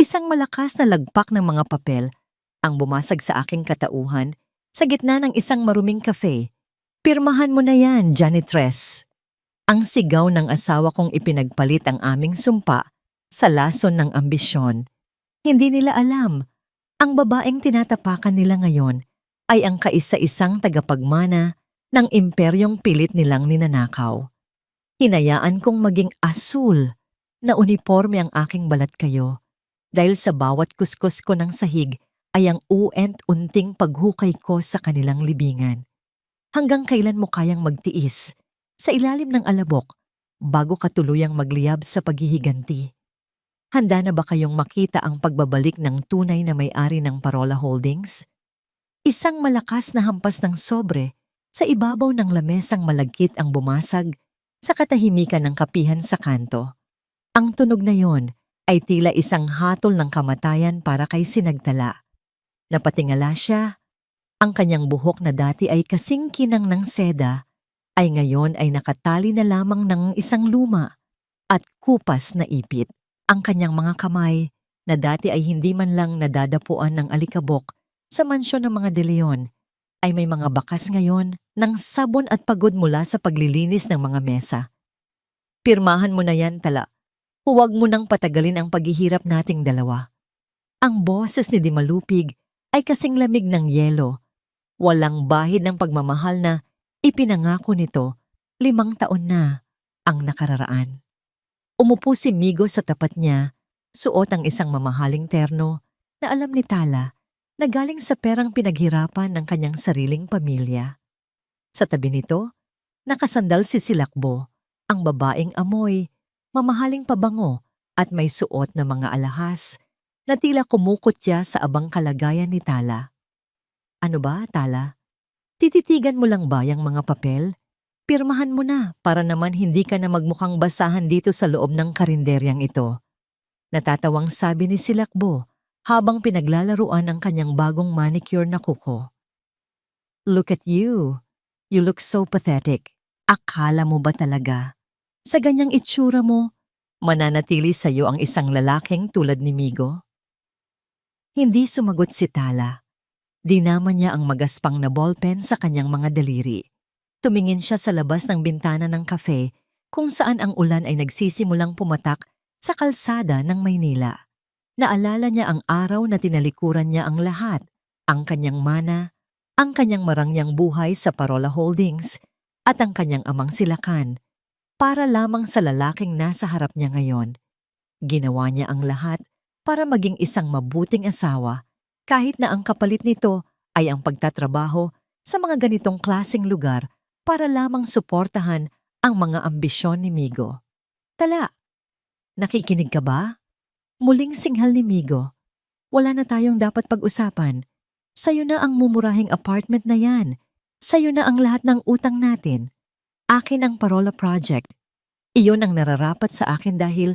Isang malakas na lagpak ng mga papel ang bumasag sa aking katauhan sa gitna ng isang maruming kafe. "Pirmahan mo na yan, janitress." Ang sigaw ng asawa kong ipinagpalit ang aming sumpa sa lason ng ambisyon. Hindi nila alam, ang babaeng tinatapakan nila ngayon ay ang kaisa-isang tagapagmana ng imperyong pilit nilang ninanakaw. Hinayaan kong maging asul na uniforme ang aking balat kayo dahil sa bawat kuskus ko ng sahig ay ang unting paghukay ko sa kanilang libingan. Hanggang kailan mo kayang magtiis sa ilalim ng alabok bago ka tuluyang magliyab sa paghihiganti? Handa na ba kayong makita ang pagbabalik ng tunay na may-ari ng Parola Holdings? Isang malakas na hampas ng sobre sa ibabaw ng lamesang malagkit ang bumasag sa katahimikan ng kapihan sa kanto. Ang tunog na yon ay tila isang hatol ng kamatayan para kay Sinagtala. Napatingala siya. Ang kanyang buhok na dati ay kasing kinang ng seda ay ngayon ay nakatali na lamang ng isang luma at kupas na ipit. Ang kanyang mga kamay na dati ay hindi man lang nadadapuan ng alikabok sa mansyon ng mga De Leon ay may mga bakas ngayon ng sabon at pagod mula sa paglilinis ng mga mesa. "Pirmahan mo na yan, Tala. Huwag mo nang patagalin ang paghihirap nating dalawa." Ang boses ni Dimalupig ay kasing lamig ng yelo. Walang bahid ng pagmamahal na ipinangako nito 5 taon na ang nakararaan. Umupo si Migo sa tapat niya, suot ang isang mamahaling terno na alam ni Tala na galing sa perang pinaghirapan ng kanyang sariling pamilya. Sa tabi nito, nakasandal si Silakbo, ang babaeng amoy, mamahaling pabango at may suot na mga alahas na tila kumukutya sa abang kalagayan ni Tala. "Ano ba, Tala? Tititigan mo lang ba yung mga papel? Pirmahan mo na para naman hindi ka na magmukhang basahan dito sa loob ng karinderyang ito." Natatawang sabi ni Silakbo habang pinaglalaruan ang kanyang bagong manicure na kuko. "Look at you. You look so pathetic. Akala mo ba talaga sa ganyang itsura mo, mananatili sa iyo ang isang lalaking tulad ni Migo?" Hindi sumagot si Tala. Dinama niya ang magaspang na ballpen sa kanyang mga daliri. Tumingin siya sa labas ng bintana ng kafe kung saan ang ulan ay nagsisimulang pumatak sa kalsada ng Maynila. Naalala niya ang araw na tinalikuran niya ang lahat, ang kanyang mana, ang kanyang marangyang buhay sa Parola Holdings at ang kanyang amang silakan para lamang sa lalaking nasa harap niya ngayon. Ginawa niya ang lahat para maging isang mabuting asawa kahit na ang kapalit nito ay ang pagtatrabaho sa mga ganitong klaseng lugar para lamang suportahan ang mga ambisyon ni Migo. "Tala, nakikinig ka ba?" Muling singhal ni Migo. "Wala na tayong dapat pag-usapan. Sa'yo na ang mumurahing apartment na yan. Sa'yo na ang lahat ng utang natin. Akin ang Parola Project. Iyon ang nararapat sa akin dahil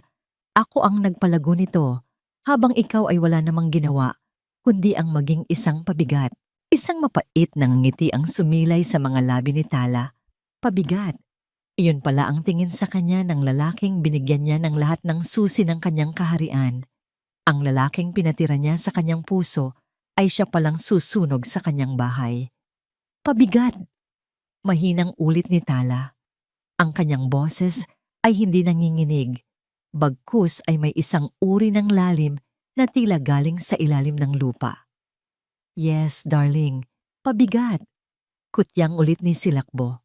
ako ang nagpalago nito habang ikaw ay wala namang ginawa kundi ang maging isang pabigat." Isang mapait na ngiti ang sumilay sa mga labi ni Tala. Pabigat. Iyon pala ang tingin sa kanya ng lalaking binigyan niya ng lahat ng susi ng kanyang kaharian. Ang lalaking pinatira niya sa kanyang puso ay siya palang susunog sa kanyang bahay. "Pabigat." Mahinang ulit ni Tala. Ang kanyang boses ay hindi nanginginig. Bagkus ay may isang uri ng lalim na tila galing sa ilalim ng lupa. "Yes, darling. Pabigat." Kutyang ulit ni Silakbo.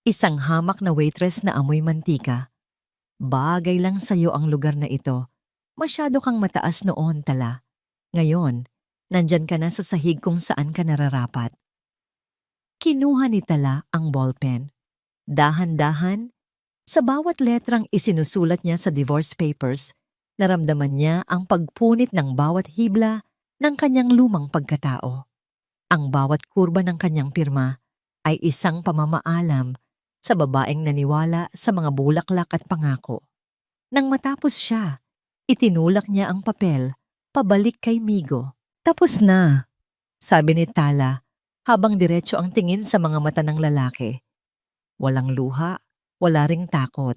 Isang hamak na waitress na amoy mantika. "Bagay lang sa'yo ang lugar na ito. Masyado kang mataas noon, Tala. Ngayon, nandyan ka na sa sahig kung saan ka nararapat." Kinuha ni Tala ang ballpen. Dahan-dahan, sa bawat letrang isinusulat niya sa divorce papers, naramdaman niya ang pagpunit ng bawat hibla ng kanyang lumang pagkatao. Ang bawat kurba ng kanyang pirma ay isang pamamaalam sa babaeng naniwala sa mga bulaklak at pangako. Nang matapos siya, itinulak niya ang papel pabalik kay Migo. "Tapos na," sabi ni Tala habang diretso ang tingin sa mga mata ng lalaki. Walang luha, wala ring takot.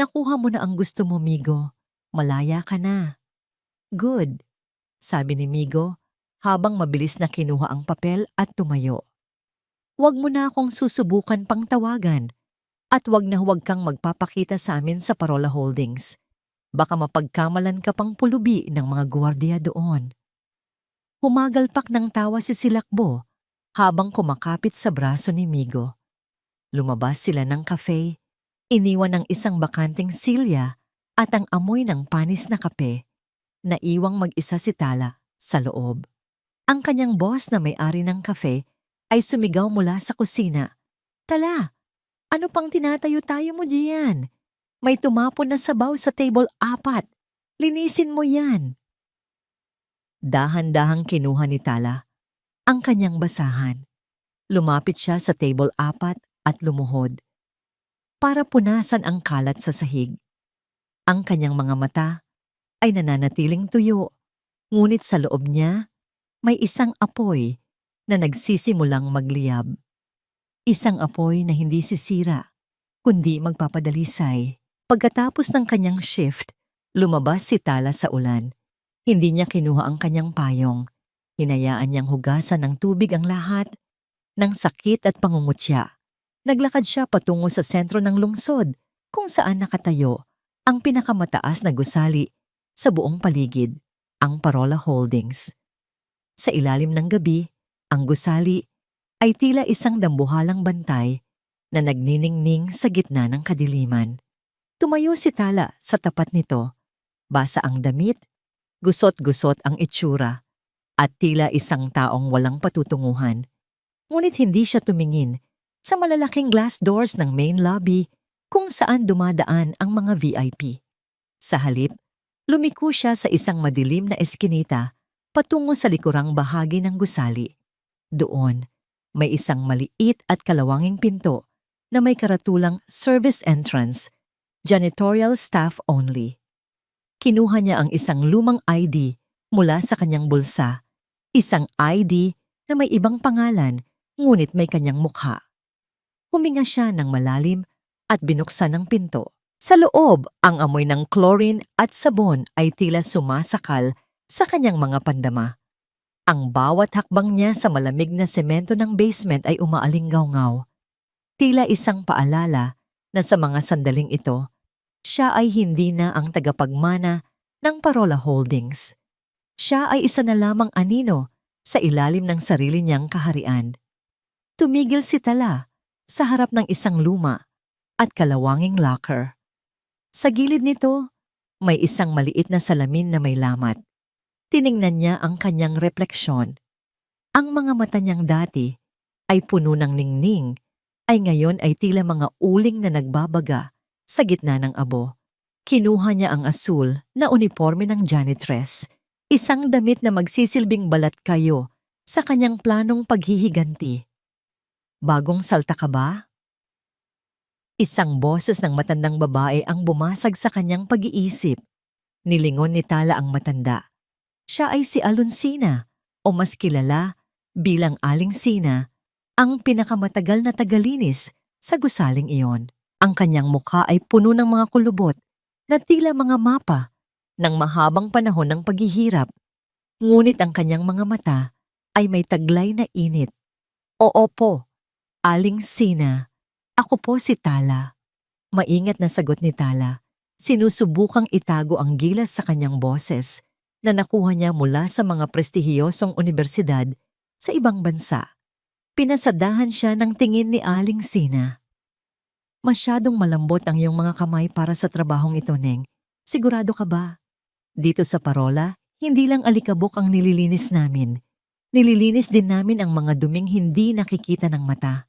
"Nakuha mo na ang gusto mo, Migo. Malaya ka na." Good, sabi ni Migo habang mabilis na kinuha ang papel at tumayo. Huwag mo na akong susubukan pang tawagan at huwag na huwag kang magpapakita sa amin sa Parola Holdings. Baka mapagkamalan ka pang pulubi ng mga gwardiya doon. Humagalpak ng tawa si Silakbo habang kumakapit sa braso ni Migo. Lumabas sila ng cafe, iniwan ng isang bakanting silya at ang amoy ng panis na kape. Naiwang mag-isa si Tala sa loob. Ang kanyang boss na may-ari ng cafe ay sumigaw mula sa kusina. Tala, ano pang tinatayo-tayo mo diyan? May tumapon na sabaw sa table 4. Linisin mo yan. Dahan-dahang kinuha ni Tala ang kanyang basahan. Lumapit siya sa table 4 at lumuhod para punasan ang kalat sa sahig. Ang kanyang mga mata ay nananatiling tuyo, ngunit sa loob niya may isang apoy na nagsisimulang magliyab. Isang apoy na hindi sisira, kundi magpapadalisay. Pagkatapos ng kanyang shift, lumabas si Tala sa ulan. Hindi niya kinuha ang kanyang payong. Hinayaan niyang hugasan ng tubig ang lahat ng sakit at pangungutya. Naglakad siya patungo sa sentro ng lungsod kung saan nakatayo ang pinakamataas na gusali sa buong paligid, ang Parola Holdings. Sa ilalim ng gabi, ang gusali ay tila isang dambuhalang bantay na nagniningning sa gitna ng kadiliman. Tumayo si Tala sa tapat nito. Basa ang damit, gusot-gusot ang itsura, at tila isang taong walang patutunguhan. Ngunit hindi siya tumingin sa malalaking glass doors ng main lobby kung saan dumadaan ang mga VIP. Sa halip, lumiko siya sa isang madilim na eskinita patungo sa likurang bahagi ng gusali. Doon, may isang maliit at kalawanging pinto na may karatulang service entrance, janitorial staff only. Kinuha niya ang isang lumang ID mula sa kanyang bulsa, isang ID na may ibang pangalan ngunit may kanyang mukha. Huminga siya ng malalim at binuksan ang pinto. Sa loob, ang amoy ng chlorine at sabon ay tila sumasakal sa kanyang mga pandama. Ang bawat hakbang niya sa malamig na semento ng basement ay umaalingaw-ngaw. Tila isang paalala na sa mga sandaling ito, siya ay hindi na ang tagapagmana ng Parola Holdings. Siya ay isa na lamang anino sa ilalim ng sarili niyang kaharian. Tumigil si Tala sa harap ng isang luma at kalawanging locker. Sa gilid nito, may isang maliit na salamin na may lamat. Tiningnan niya ang kanyang refleksyon. Ang mga mata niyang dati ay puno ng ningning, ay ngayon ay tila mga uling na nagbabaga sa gitna ng abo. Kinuha niya ang asul na uniforme ng janitress, isang damit na magsisilbing balat kayo sa kanyang planong paghihiganti. Bagong salta ka ba? Isang boses ng matandang babae ang bumasag sa kanyang pag-iisip. Nilingon ni Tala ang matanda. Siya ay si Alonsina, o mas kilala bilang Aling Sina, ang pinakamatagal na tagalinis sa gusaling iyon. Ang kanyang mukha ay puno ng mga kulubot na tila mga mapa ng mahabang panahon ng paghihirap. Ngunit ang kanyang mga mata ay may taglay na init. Oo po, Aling Sina, ako po si Tala. Maingat na sagot ni Tala. Sinusubukang itago ang gilas sa kanyang boses na nakuha niya mula sa mga prestihiyosong universidad sa ibang bansa. Pinasadahan siya ng tingin ni Aling Sina. Masyadong malambot ang iyong mga kamay para sa trabahong ito, Neng. Sigurado ka ba? Dito sa Parola, hindi lang alikabok ang nililinis namin. Nililinis din namin ang mga duming hindi nakikita ng mata.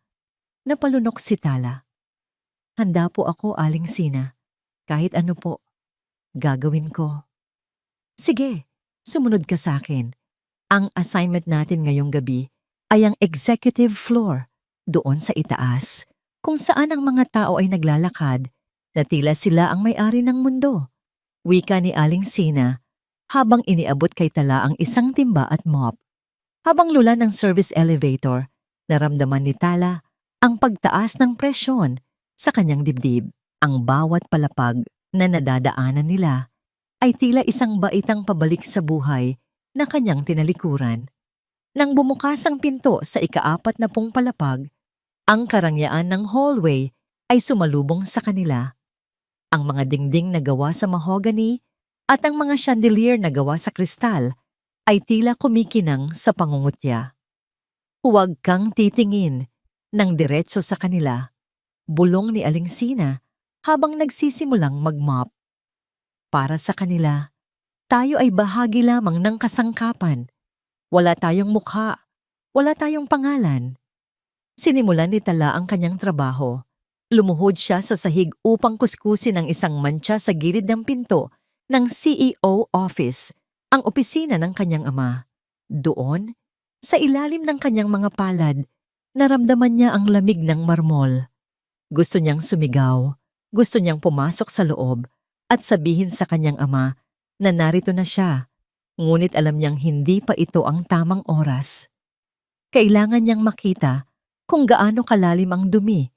Napalunok si Tala. Handa po ako, Aling Sina. Kahit ano po, gagawin ko. Sige, sumunod ka sa akin. Ang assignment natin ngayong gabi ay ang executive floor, doon sa itaas, kung saan ang mga tao ay naglalakad na tila sila ang may-ari ng mundo. Wika ni Aling Sina habang iniabot kay Tala ang isang timba at mop. Habang lula ng service elevator, naramdaman ni Tala ang pagtaas ng presyon sa kanyang dibdib. Ang bawat palapag na nadadaanan nila ay tila isang baitang pabalik sa buhay na kanyang tinalikuran. Nang bumukas ang pinto sa ika-4 na palapag, ang karangyaan ng hallway ay sumalubong sa kanila. Ang mga dingding na gawa sa mahogany at ang mga chandelier na gawa sa kristal ay tila kumikinang sa pangungutya. Huwag kang titingin ng diretso sa kanila, bulong ni Aling Sina habang nagsisimulang mag-mop. Para sa kanila, tayo ay bahagi lamang ng kasangkapan. Wala tayong mukha, wala tayong pangalan. Sinimulan ni Tala ang kanyang trabaho. Lumuhod siya sa sahig upang kuskusin ang isang mantsa sa gilid ng pinto ng CEO office, ang opisina ng kanyang ama. Doon, sa ilalim ng kanyang mga palad, naramdaman niya ang lamig ng marmol. Gusto niyang sumigaw, gusto niyang pumasok sa loob at sabihin sa kanyang ama na narito na siya, ngunit alam niyang hindi pa ito ang tamang oras. Kailangan niyang makita kung gaano kalalim ang dumi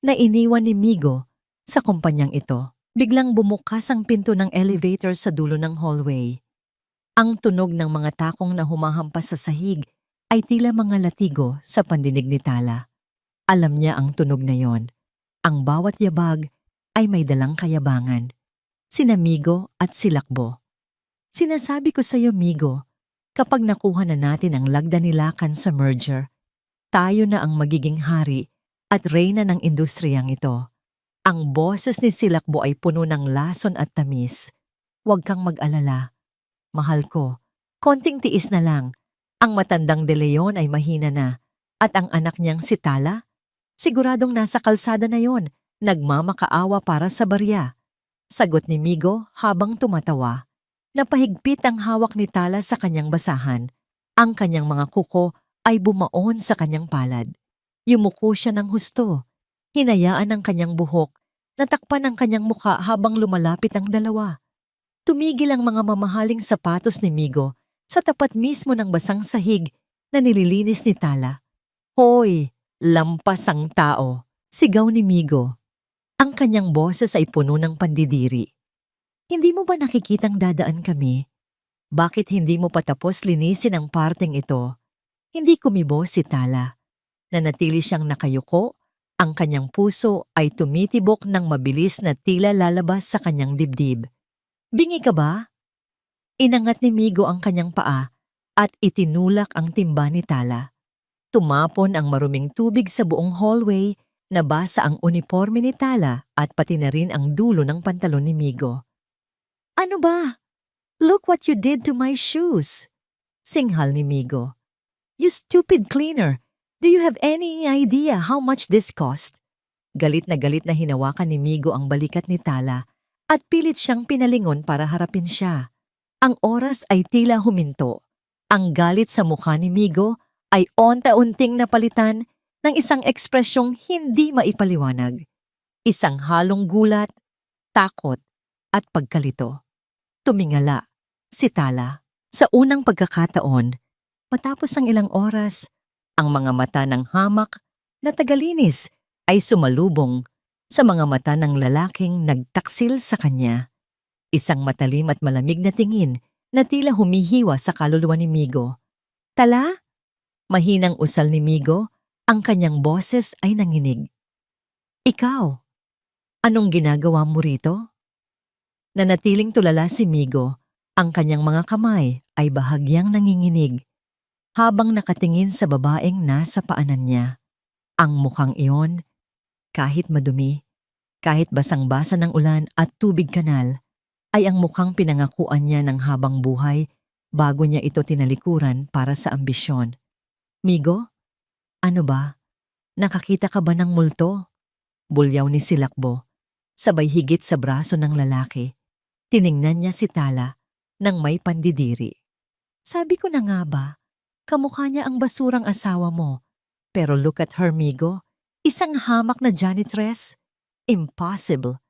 na iniwan ni Migo sa kumpanyang ito. Biglang bumukas ang pinto ng elevator sa dulo ng hallway. Ang tunog ng mga takong na humahampas sa sahig ay tila mga latigo sa pandinig ni Tala. Alam niya ang tunog na yon. Ang bawat yabag ay may dalang kayabangan. Sina Migo at si Lakbo. Sinasabi ko sa iyo, Migo, kapag nakuha na natin ang lagda ni Lakan sa merger, tayo na ang magiging hari at reyna ng industriyang ito. Ang boses ni Silakbo ay puno ng lason at tamis. Huwag kang mag-alala. Mahal ko, konting tiis na lang. Ang matandang De Leon ay mahina na. At ang anak niyang si Tala? Siguradong nasa kalsada na yon, nagmamakaawa para sa barya. Sagot ni Migo habang tumatawa. Napahigpit ang hawak ni Tala sa kanyang basahan. Ang kanyang mga kuko ay bumaon sa kanyang palad. Yumuko siya ng husto. Hinayaan ang kanyang buhok, natakpan ang kanyang mukha habang lumalapit ang dalawa. Tumigil ang mga mamahaling sapatos ni Migo sa tapat mismo ng basang sahig na nililinis ni Tala. Hoy, lampas ang tao, sigaw ni Migo. Ang kanyang boses ay puno ng pandidiri. Hindi mo ba nakikitang dadaan kami? Bakit hindi mo patapos linisin ang parteng ito? Hindi kumibo si Tala. Nanatili siyang nakayuko, ang kanyang puso ay tumitibok ng mabilis na tila lalabas sa kanyang dibdib. Bingi ka ba? Inangat ni Migo ang kanyang paa at itinulak ang timba ni Tala. Tumapon ang maruming tubig sa buong hallway, nabasa ang uniforme ni Tala at pati na rin ang dulo ng pantalon ni Migo. Ano ba? Look what you did to my shoes! Singhal ni Migo. You stupid cleaner! Do you have any idea how much this cost? Galit na hinawakan ni Migo ang balikat ni Tala at pilit siyang pinalingon para harapin siya. Ang oras ay tila huminto. Ang galit sa mukha ni Migo ay unti-unting napalitan ng isang ekspresyong hindi maipaliwanag. Isang halong gulat, takot at pagkalito. Tumingala si Tala. Sa unang pagkakataon, matapos ang ilang oras, ang mga mata ng hamak na tagalinis ay sumalubong sa mga mata ng lalaking nagtaksil sa kanya. Isang matalim at malamig na tingin na tila humihiwa sa kaluluwa ni Migo. Tala? Mahinang usal ni Migo, ang kanyang boses ay nanginig. Ikaw, anong ginagawa mo rito? Nanatiling tulala si Migo, ang kanyang mga kamay ay bahagyang nanginginig. Habang nakatingin sa babaeng nasa paanan niya, ang mukhang iyon, kahit madumi, kahit basang-basa ng ulan at tubig kanal, ay ang mukhang pinangakuan niya ng habang buhay bago niya ito tinalikuran para sa ambisyon. Migo, ano ba? Nakakita ka ba ng multo? Bulyaw ni Silakbo, sabay higit sa braso ng lalaki. Tiningnan niya si Tala nang may pandidiri. Sabi ko na nga ba, kamukha niya ang basurang asawa mo. Pero look at her, Migo. Isang hamak na janitress. Impossible.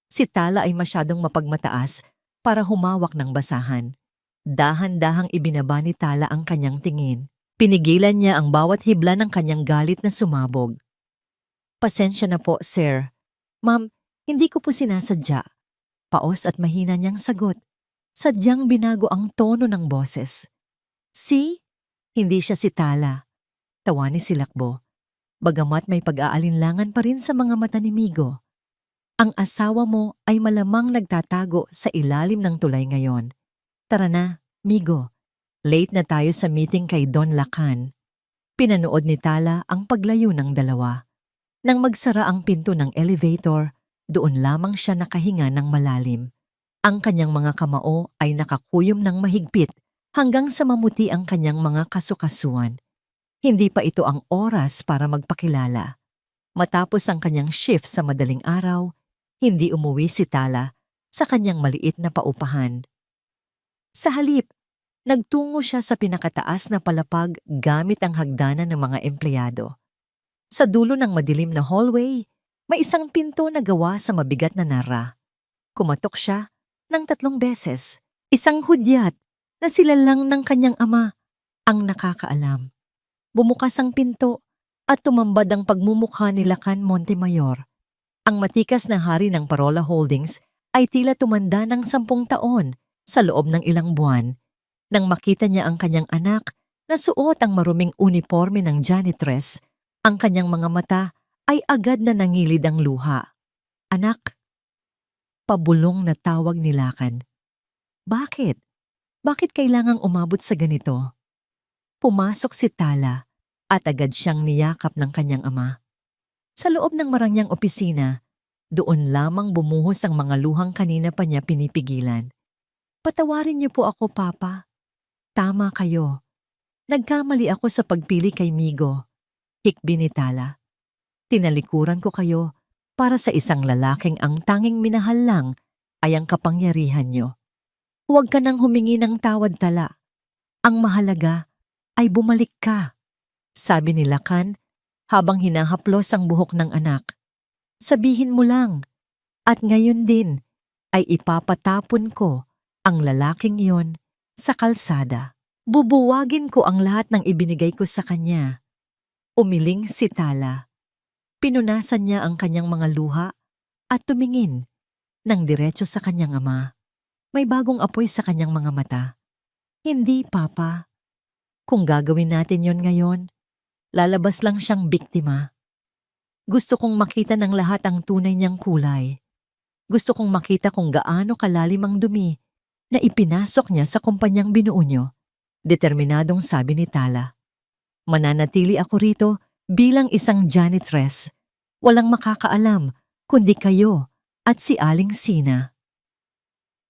Si Tala ay masyadong mapagmataas para humawak ng basahan. Dahan-dahang ibinaba ni Tala ang kanyang tingin. Pinigilan niya ang bawat hibla ng kanyang galit na sumabog. Pasensya na po, sir. Ma'am, hindi ko po sinasadya. Paos at mahina niyang sagot. Sadyang binago ang tono ng boses. See? Hindi siya si Tala. Tawa ni Silakbo. Bagamat may pag-aalinlangan pa rin sa mga mata ni Migo. Ang asawa mo ay malamang nagtatago sa ilalim ng tulay ngayon. Tara na, Migo. Late na tayo sa meeting kay Don Lacan. Pinanood ni Tala ang paglayo ng dalawa. Nang magsara ang pinto ng elevator, doon lamang siya nakahinga ng malalim. Ang kanyang mga kamao ay nakakuyom ng mahigpit hanggang sa mamuti ang kanyang mga kasukasuan. Hindi pa ito ang oras para magpakilala. Matapos ang kanyang shift sa madaling araw, hindi umuwi si Tala sa kanyang maliit na paupahan. Sa halip, nagtungo siya sa pinakataas na palapag gamit ang hagdanan ng mga empleyado. Sa dulo ng madilim na hallway, may isang pinto na gawa sa mabigat na nara. Kumatok siya ng 3 beses. Isang hudyat na sila lang ng kanyang ama ang nakakaalam. Bumukas ang pinto at tumambad ang pagmumukha ni Lacan Montemayor. Ang matikas na hari ng Parola Holdings ay tila tumanda ng 10 taon sa loob ng ilang buwan. Nang makita niya ang kanyang anak na suot ang maruming uniforme ng janitress, ang kanyang mga mata ay agad na nangilid ang luha. Anak, pabulong na tawag ni Lacan. Bakit? Bakit kailangang umabot sa ganito? Pumasok si Tala at agad siyang niyakap ng kanyang ama. Sa loob ng marangyang opisina, doon lamang bumuhos ang mga luhang kanina pa niya pinipigilan. Patawarin niyo po ako, Papa. Tama kayo. Nagkamali ako sa pagpili kay Migo. Hikbi ni Tala. Tinalikuran ko kayo para sa isang lalaking ang tanging minahal lang ay ang kapangyarihan niyo. Huwag ka nang humingi ng tawad, Tala. Ang mahalaga ay bumalik ka, sabi ni Lacan habang hinahaplos ang buhok ng anak. Sabihin mo lang, at ngayon din ay ipapatapon ko ang lalaking iyon sa kalsada. Bubuwagin ko ang lahat ng ibinigay ko sa kanya. Umiling si Tala. Pinunasan niya ang kanyang mga luha at tumingin ng diretso sa kanyang ama. May bagong apoy sa kanyang mga mata. Hindi, Papa. Kung gagawin natin yon ngayon, lalabas lang siyang biktima. Gusto kong makita ng lahat ang tunay niyang kulay. Gusto kong makita kung gaano kalalim ang dumi na ipinasok niya sa kumpanyang binuo niyo. Determinadong sabi ni Tala. Mananatili ako rito bilang isang janitress. Walang makakaalam kundi kayo at si Aling Sina.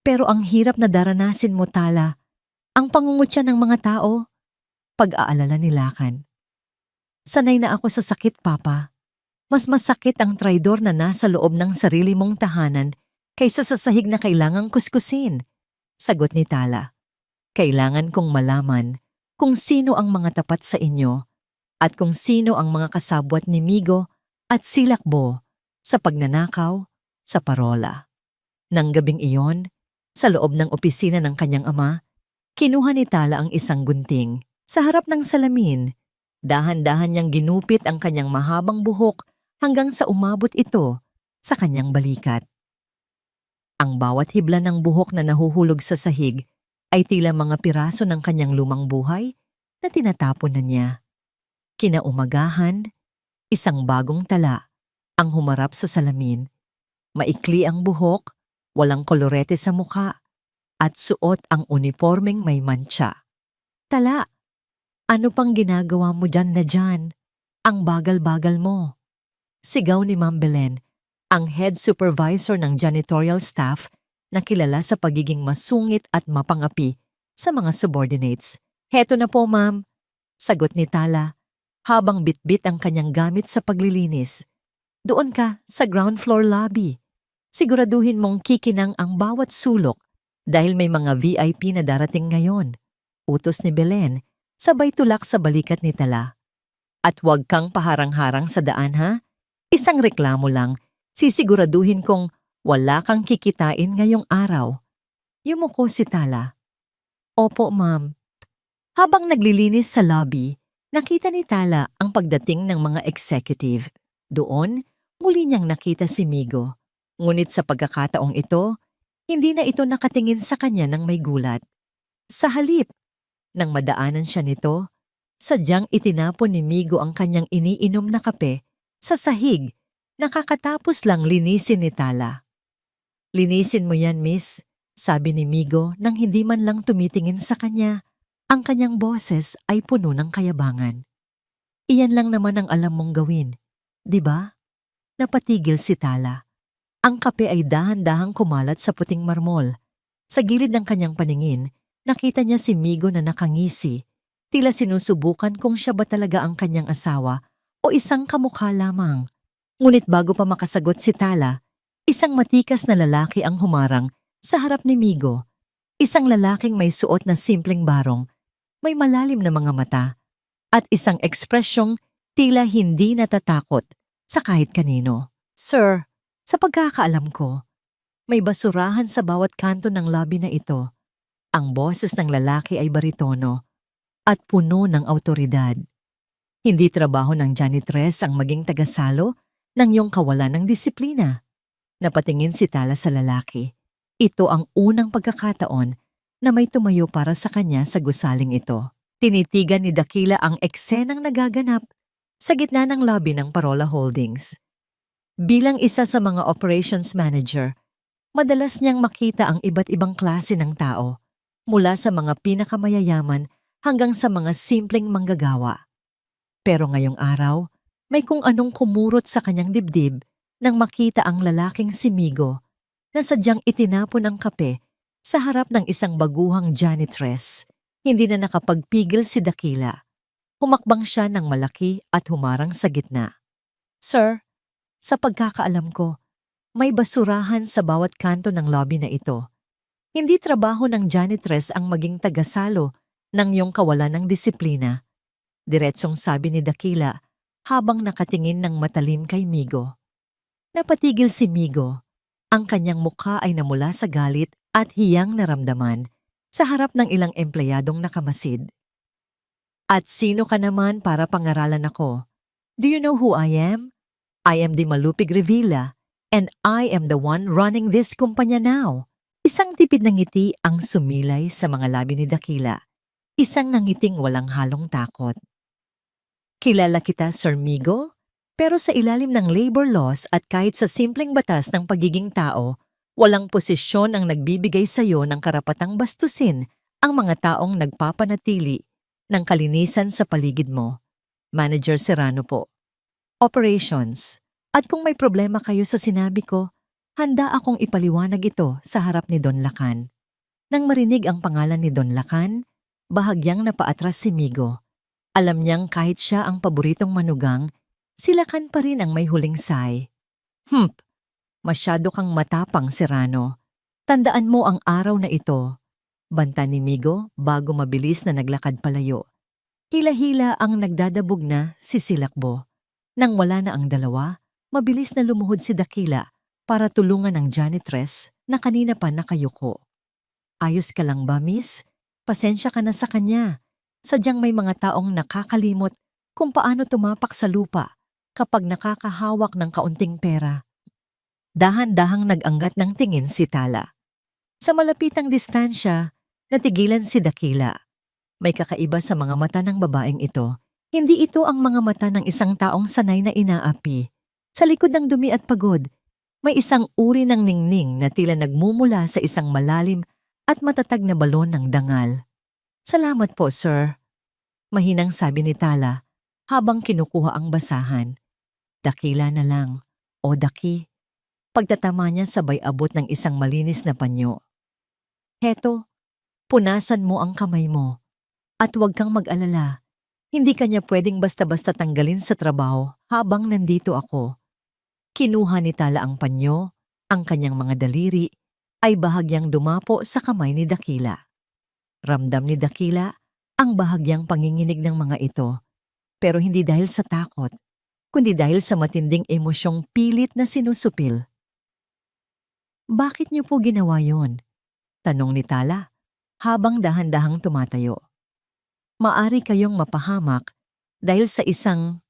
Pero ang hirap na daranasin mo, Tala, ang pangungutya ng mga tao, pag-aalala ni Lacan. Sanay na ako sa sakit, Papa. Mas masakit ang traidor na nasa loob ng sarili mong tahanan kaysa sa sahig na kailangang kuskusin, sagot ni Tala. Kailangan kong malaman kung sino ang mga tapat sa inyo at kung sino ang mga kasabwat ni Migo at Silakbo sa pagnanakaw sa Parola. Nang gabing iyon, sa loob ng opisina ng kanyang ama, kinuha ni Tala ang isang gunting. Sa harap ng salamin, dahan-dahan niyang ginupit ang kanyang mahabang buhok hanggang sa umabot ito sa kanyang balikat. Ang bawat hibla ng buhok na nahuhulog sa sahig ay tila mga piraso ng kanyang lumang buhay na tinatapon na niya. Kinaumagahan, isang bagong Tala ang humarap sa salamin. Maikli ang buhok, walang kolorete sa mukha, at suot ang uniformeng may mantsa. Tala, ano pang ginagawa mo dyan na dyan? Ang bagal-bagal mo. Sigaw ni Ma'am Belen, ang head supervisor ng janitorial staff na kilala sa pagiging masungit at mapangapi sa mga subordinates. Heto na po, ma'am, sagot ni Tala habang bitbit ang kanyang gamit sa paglilinis. Doon ka sa ground floor lobby. Siguraduhin mong kikinang ang bawat sulok dahil may mga VIP na darating ngayon. Utos ni Belen, sabay tulak sa balikat ni Tala. At huwag kang paharang-harang sa daan, ha? Isang reklamo lang, sisiguraduhin kong wala kang kikitain ngayong araw. Yumuko si Tala. Opo, ma'am. Habang naglilinis sa lobby, nakita ni Tala ang pagdating ng mga executive. Doon, muli niyang nakita si Migo. Ngunit sa pagkakataong ito, Hindi na ito nakatingin sa kanya ng may gulat. Sa halip, nang madaanan siya nito, sadyang itinapon ni Migo ang kanyang iniinom na kape sa sahig na kakatapos lang linisin ni Tala. "Linisin mo yan, miss," sabi ni Migo nang hindi man lang tumitingin sa kanya. Ang kanyang boses ay puno ng kayabangan. "Iyan lang naman ang alam mong gawin, di ba?" Napatigil si Tala. Ang kape ay dahan-dahang kumalat sa puting marmol. Sa gilid ng kanyang paningin, nakita niya si Migo na nakangisi, tila sinusubukan kung siya ba talaga ang kanyang asawa o isang kamukha lamang. Ngunit bago pa makasagot si Tala, isang matikas na lalaki ang humarang sa harap ni Migo. Isang lalaking may suot na simpleng barong, may malalim na mga mata, at isang ekspresyong tila hindi natatakot sa kahit kanino. "Sir, sa pagkakaalam ko, may basurahan sa bawat kanto ng lobby na ito." Ang boses ng lalaki ay baritono at puno ng awtoridad. "Hindi trabaho ng janitress ang maging tagasalo ng iyong kawalan ng disiplina." Napatingin si Tala sa lalaki. Ito ang unang pagkakataon na may tumayo para sa kanya sa gusaling ito. Tinitigan ni Dakila ang eksenang nagaganap sa gitna ng lobby ng Parola Holdings. Bilang isa sa mga operations manager, madalas niyang makita ang iba't ibang klase ng tao, mula sa mga pinakamayayaman hanggang sa mga simpleng manggagawa. Pero ngayong araw, may kung anong kumurot sa kanyang dibdib nang makita ang lalaking si Migo na sadyang itinapon ang kape sa harap ng isang baguhang janitress. Hindi na nakapagpigil si Dakila. Humakbang siya ng malaki at humarang sa gitna. "Sir, sa pagkakaalam ko, may basurahan sa bawat kanto ng lobby na ito. Hindi trabaho ng janitress ang maging tagasalo ng iyong kawalan ng disiplina." Diretsong sabi ni Dakila habang nakatingin ng matalim kay Migo. Napatigil si Migo. Ang kanyang mukha ay namula sa galit at hiyang naramdaman sa harap ng ilang empleyadong nakamasid. "At sino ka naman para pangaralan ako? Do you know who I am? I am the Malupig Revilla, and I am the one running this kumpanya now." Isang tipid na ngiti ang sumilay sa mga labi ni Dakila. Isang nangiting walang halong takot. "Kilala kita, Sir Migo, pero sa ilalim ng labor laws at kahit sa simpleng batas ng pagiging tao, walang posisyon ang nagbibigay sa iyo ng karapatang bastusin ang mga taong nagpapanatili ng kalinisan sa paligid mo. Manager Serrano po. Operations. At kung may problema kayo sa sinabi ko, handa akong ipaliwanag ito sa harap ni Don Lacan." Nang marinig ang pangalan ni Don Lacan, bahagyang napaatras si Migo. Alam niyang kahit siya ang paboritong manugang, si Lacan pa rin ang may huling say. Masyado kang matapang, Serrano. Tandaan mo ang araw na ito." Banta ni Migo bago mabilis na naglakad palayo. Hila-hila ang nagdadabog na sisilakbo. Nang wala na ang dalawa, mabilis na lumuhod si Dakila para tulungan ang janitress na kanina pa nakayuko. "Ayos ka lang ba, miss? Pasensya ka na sa kanya. Sadyang may mga taong nakakalimot kung paano tumapak sa lupa kapag nakakahawak ng kaunting pera." Dahan-dahang nag-anggat ng tingin si Tala. Sa malapitang distansya, natigilan si Dakila. May kakaiba sa mga mata ng babaeng ito. Hindi ito ang mga mata ng isang taong sanay na inaapi. Sa likod ng dumi at pagod, may isang uri ng ningning na tila nagmumula sa isang malalim at matatag na balon ng dangal. "Salamat po, sir." Mahinang sabi ni Tala habang kinukuha ang basahan. "Dakila na lang, o Daki." Pagtatama niya sabay abot ng isang malinis na panyo. "Heto, punasan mo ang kamay mo. At huwag kang mag-alala. Hindi kanya pwedeng basta-basta tanggalin sa trabaho habang nandito ako." Kinuha ni Tala ang panyo, ang kanyang mga daliri ay bahagyang dumapo sa kamay ni Dakila. Ramdam ni Dakila ang bahagyang panginginig ng mga ito, pero hindi dahil sa takot, kundi dahil sa matinding emosyong pilit na sinusupil. "Bakit niyo po ginawa yon?" tanong ni Tala habang dahan-dahang tumatayo. "Maari kayong mapahamak dahil sa isang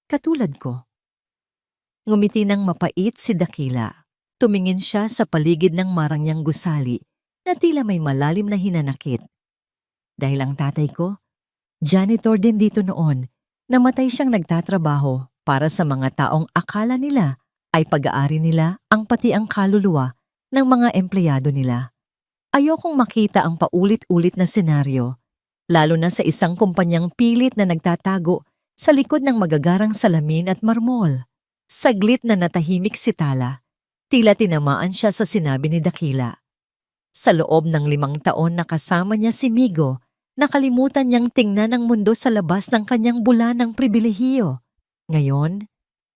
katulad ko." Ngumiti ng mapait si Dakila. Tumingin siya sa paligid ng marangyang gusali na tila may malalim na hinanakit. Dahil ang tatay ko, janitor din dito noon, namatay siyang nagtatrabaho para sa mga taong akala nila ay pag-aari nila ang pati ang kaluluwa ng mga empleyado nila. Ayokong makita ang paulit-ulit na senaryo, lalo na sa isang kumpanyang pilit na nagtatago sa likod ng magagarang salamin at marmol. Saglit na natahimik si Tala, tila tinamaan siya sa sinabi ni Dakila. Sa loob ng 5 taon na kasama niya si Migo, nakalimutan niyang tingnan ang mundo sa labas ng kanyang bulanang pribilehiyo. Ngayon,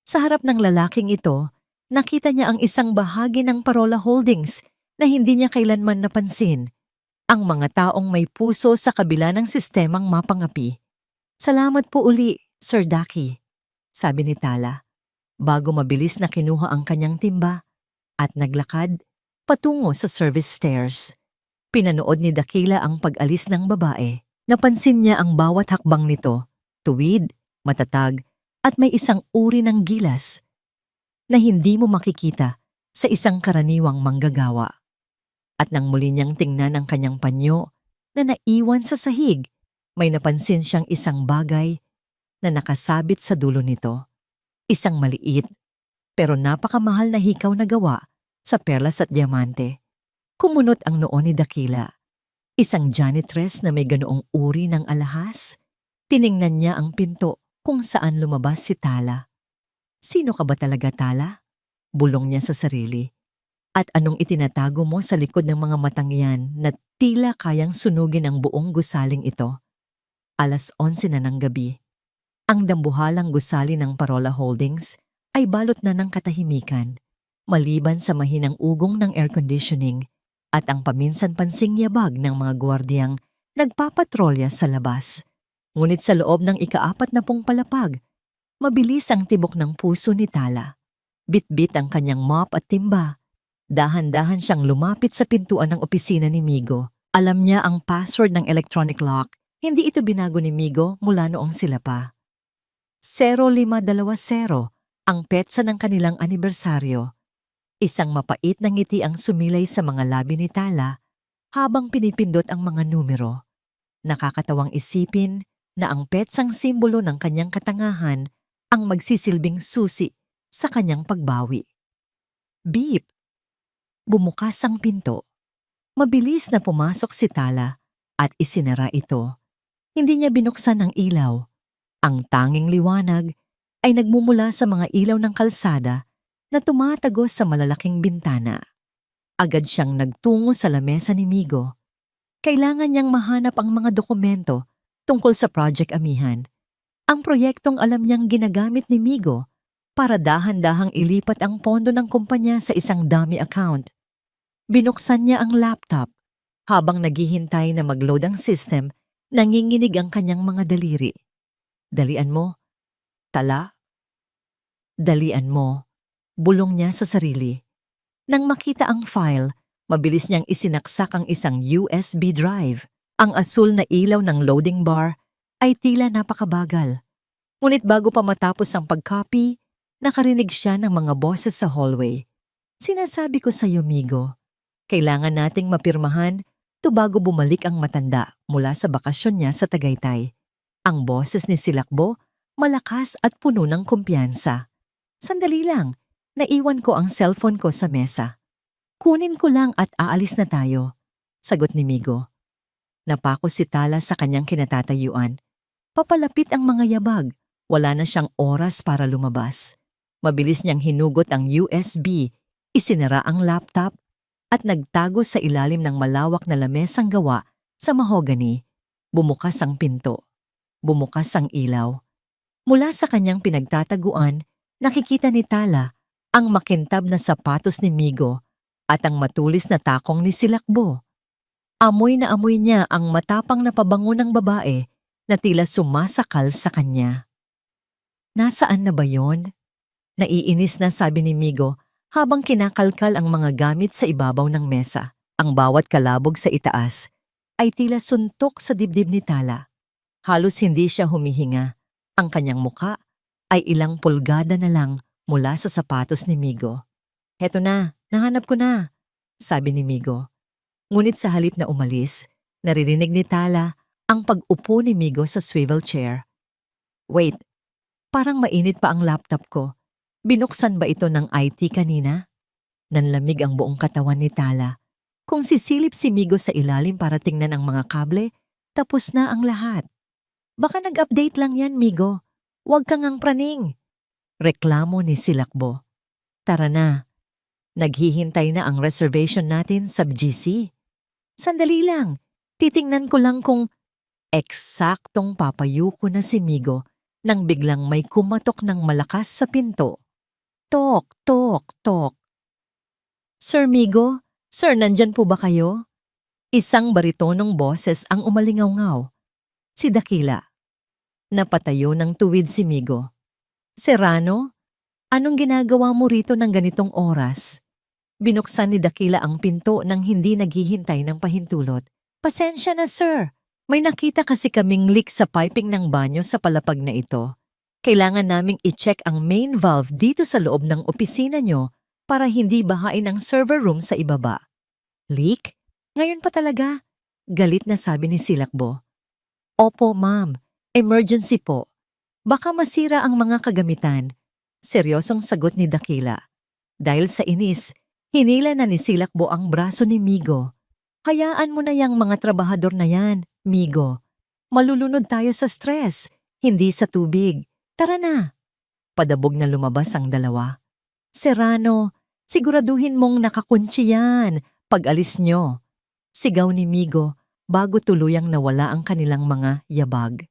sa harap ng lalaking ito, nakita niya ang isang bahagi ng Parola Holdings na hindi niya kailanman napansin, ang mga taong may puso sa kabila ng sistemang mapangapi. "Salamat po uli, Sir Daki," sabi ni Tala, bago mabilis na kinuha ang kanyang timba at naglakad patungo sa service stairs. Pinanood ni Dakila ang pag-alis ng babae. Napansin niya ang bawat hakbang nito, tuwid, matatag, at may isang uri ng gilas na hindi mo makikita sa isang karaniwang manggagawa. At nang muli niyang tingnan ang kanyang panyo na naiwan sa sahig, may napansin siyang isang bagay na nakasabit sa dulo nito. Isang maliit pero napakamahal na hikaw na gawa sa perlas at diamante. Kumunot ang noo ni Dakila. Isang janitress na may ganoong uri ng alahas. Tiningnan niya ang pinto kung saan lumabas si Tala. "Sino ka ba talaga, Tala?" bulong niya sa sarili. "At anong itinatago mo sa likod ng mga matang yan na tila kayang sunugin ang buong gusaling ito?" 11:00 na ng gabi. Ang dambuhalang gusali ng Parola Holdings ay balot na ng katahimikan, maliban sa mahinang ugong ng air conditioning at ang paminsan-pansing yabag ng mga gwardyang nagpapatrolya sa labas. Ngunit sa loob ng ika-40 palapag, mabilis ang tibok ng puso ni Tala. Bit-bit ang kanyang mop at timba. Dahan-dahan siyang lumapit sa pintuan ng opisina ni Migo. Alam niya ang password ng electronic lock. Hindi ito binago ni Migo mula noong sila pa. 0520 ang petsa ng kanilang anibersaryo. Isang mapait na ngiti ang sumilay sa mga labi ni Tala habang pinipindot ang mga numero. Nakakatawang isipin na ang petsang simbolo ng kanyang katangahan ang magsisilbing susi sa kanyang pagbawi. Beep! Bumukas ang pinto. Mabilis na pumasok si Tala at isinara ito. Hindi niya binuksan ang ilaw. Ang tanging liwanag ay nagmumula sa mga ilaw ng kalsada na tumatagos sa malalaking bintana. Agad siyang nagtungo sa lamesa ni Migo. Kailangan niyang mahanap ang mga dokumento tungkol sa Project Amihan. Ang proyektong alam niyang ginagamit ni Migo para dahan-dahang ilipat ang pondo ng kumpanya sa isang dummy account. Binuksan niya ang laptop. Habang naghihintay na mag-load ang system, nanginginig ang kanyang mga daliri. "Dalian mo, Tala. Dalian mo," bulong niya sa sarili. Nang makita ang file, mabilis niyang isinaksak ang isang USB drive. Ang asul na ilaw ng loading bar ay tila napakabagal. Ngunit bago pa matapos ang pag-copy, nakarinig siya ng mga boses sa hallway. "Sinasabi ko sa iyo, Migo, kailangan nating mapirmahan to bago bumalik ang matanda mula sa bakasyon niya sa Tagaytay." Ang boses ni Silakbo, malakas at puno ng kumpiyansa. "Sandali lang, naiwan ko ang cellphone ko sa mesa. Kunin ko lang at aalis na tayo," sagot ni Migo. Napako si Tala sa kanyang kinatatayuan. Papalapit ang mga yabag. Wala na siyang oras para lumabas. Mabilis niyang hinugot ang USB, isinara ang laptop, at nagtago sa ilalim ng malawak na lamesang gawa sa mahogany. Bumukas ang pinto. Bumukas ang ilaw. Mula sa kanyang pinagtataguan, nakikita ni Tala ang makintab na sapatos ni Migo at ang matulis na takong ni Silakbo. Amoy na amoy niya ang matapang na pabango ng babae na tila sumasakal sa kanya. "Nasaan na ba yon?" Naiinis na sabi ni Migo habang kinakalkal ang mga gamit sa ibabaw ng mesa. Ang bawat kalabog sa itaas ay tila suntok sa dibdib ni Tala. Halos hindi siya humihinga. Ang kanyang muka ay ilang pulgada na lang mula sa sapatos ni Migo. "Heto na," nahanap ko na, sabi ni Migo. Ngunit sa halip na umalis, naririnig ni Tala ang pag-upo ni Migo sa swivel chair. Wait, parang mainit pa ang laptop ko. Binuksan ba ito ng IT kanina? Nanlamig ang buong katawan ni Tala. Kung sisilip si Migo sa ilalim para tingnan ang mga kable, tapos na ang lahat. Baka nag-update lang yan, Migo. Huwag kang ang praning. Reklamo ni Silakbo. Tara na. Naghihintay na ang reservation natin sa GC. Sandali lang. Titingnan ko lang kung eksaktong papayuko na si Migo nang biglang may kumatok ng malakas sa pinto. Tok, tok, tok. Sir Migo, sir, nandyan po ba kayo? Isang baritonong boses ang umalingaw-ngaw. Si Dakila. Napatayo ng tuwid si Migo. Serrano, anong ginagawa mo rito ng ganitong oras? Binuksan ni Dakila ang pinto nang hindi naghihintay ng pahintulot. Pasensya na, sir. May nakita kasi kaming leak sa piping ng banyo sa palapag na ito. Kailangan naming i-check ang main valve dito sa loob ng opisina nyo para hindi bahain ang server room sa ibaba. Leak? Ngayon pa talaga? Galit na sabi ni Silakbo. Opo, ma'am. Emergency po. Baka masira ang mga kagamitan. Seryosong sagot ni Dakila. Dahil sa inis, hinila na ni Silakbo ang braso ni Migo. Hayaan mo na yang mga trabahador na yan, Migo. Malulunod tayo sa stress, hindi sa tubig. Tara na. Padabog na lumabas ang dalawa. Serrano, siguraduhin mong nakakunci yan pag alis nyo. Sigaw ni Migo bago tuluyang nawala ang kanilang mga yabag.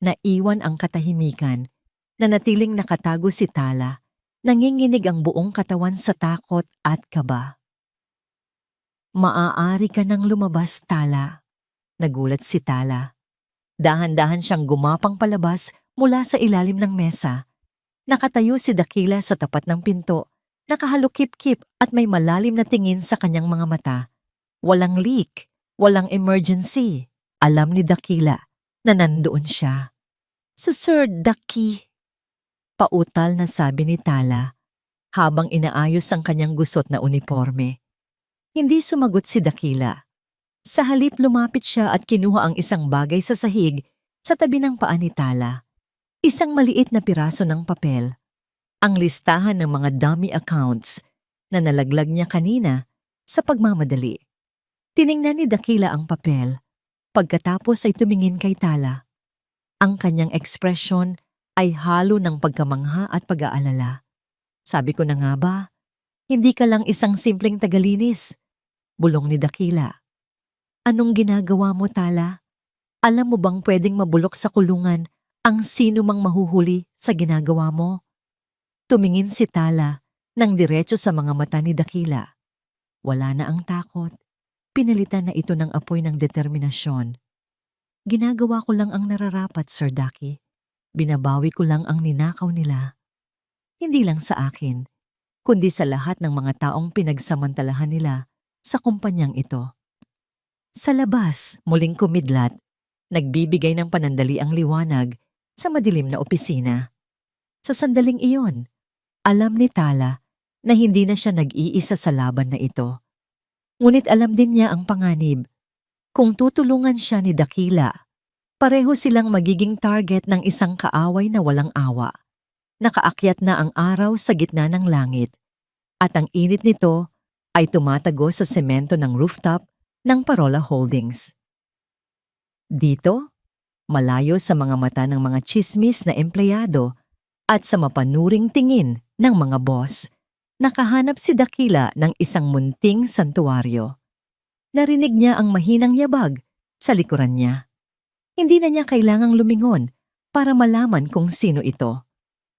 Naiwan ang katahimikan, nanatiling nakatago si Tala, nanginginig ang buong katawan sa takot at kaba. Maaari ka nang lumabas, Tala. Nagulat si Tala. Dahan-dahan siyang gumapang palabas mula sa ilalim ng mesa. Nakatayo si Dakila sa tapat ng pinto, nakahalukip-kip at may malalim na tingin sa kanyang mga mata. Walang leak, walang emergency. Alam ni Dakila na nandoon siya. Sa Sir Daki, pautal na sabi ni Tala habang inaayos ang kanyang gusot na uniforme. Hindi sumagot si Dakila. Sa halip lumapit siya at kinuha ang isang bagay sa sahig sa tabi ng paa ni Tala. Isang maliit na piraso ng papel. Ang listahan ng mga dummy accounts na nalaglag niya kanina sa pagmamadali. Tiningnan ni Dakila ang papel. Pagkatapos ay tumingin kay Tala. Ang kanyang ekspresyon ay halo ng pagkamangha at pag-aalala. Sabi ko na nga ba, hindi ka lang isang simpleng tagalinis. Bulong ni Dakila. Anong ginagawa mo, Tala? Alam mo bang pwedeng mabulok sa kulungan ang sino mang mahuhuli sa ginagawa mo? Tumingin si Tala nang diretso sa mga mata ni Dakila. Wala na ang takot. Pinalitan na ito ng apoy ng determinasyon. Ginagawa ko lang ang nararapat, Sir Daki. Binabawi ko lang ang ninakaw nila. Hindi lang sa akin, kundi sa lahat ng mga taong pinagsamantalahan nila sa kumpanyang ito. Sa labas, muling kumidlat, nagbibigay ng panandali ang liwanag sa madilim na opisina. Sa sandaling iyon, alam ni Tala na hindi na siya nag-iisa sa laban na ito. Ngunit alam din niya ang panganib. Kung tutulungan siya ni Dakila, pareho silang magiging target ng isang kaaway na walang awa. Nakaakyat na ang araw sa gitna ng langit, at ang init nito ay tumatago sa semento ng rooftop ng Parola Holdings. Dito, malayo sa mga mata ng mga tsismis na empleyado at sa mapanuring tingin ng mga boss, nakahanap si Dakila ng isang munting santuaryo. Narinig niya ang mahinang yabag sa likuran niya. Hindi na niya kailangang lumingon para malaman kung sino ito.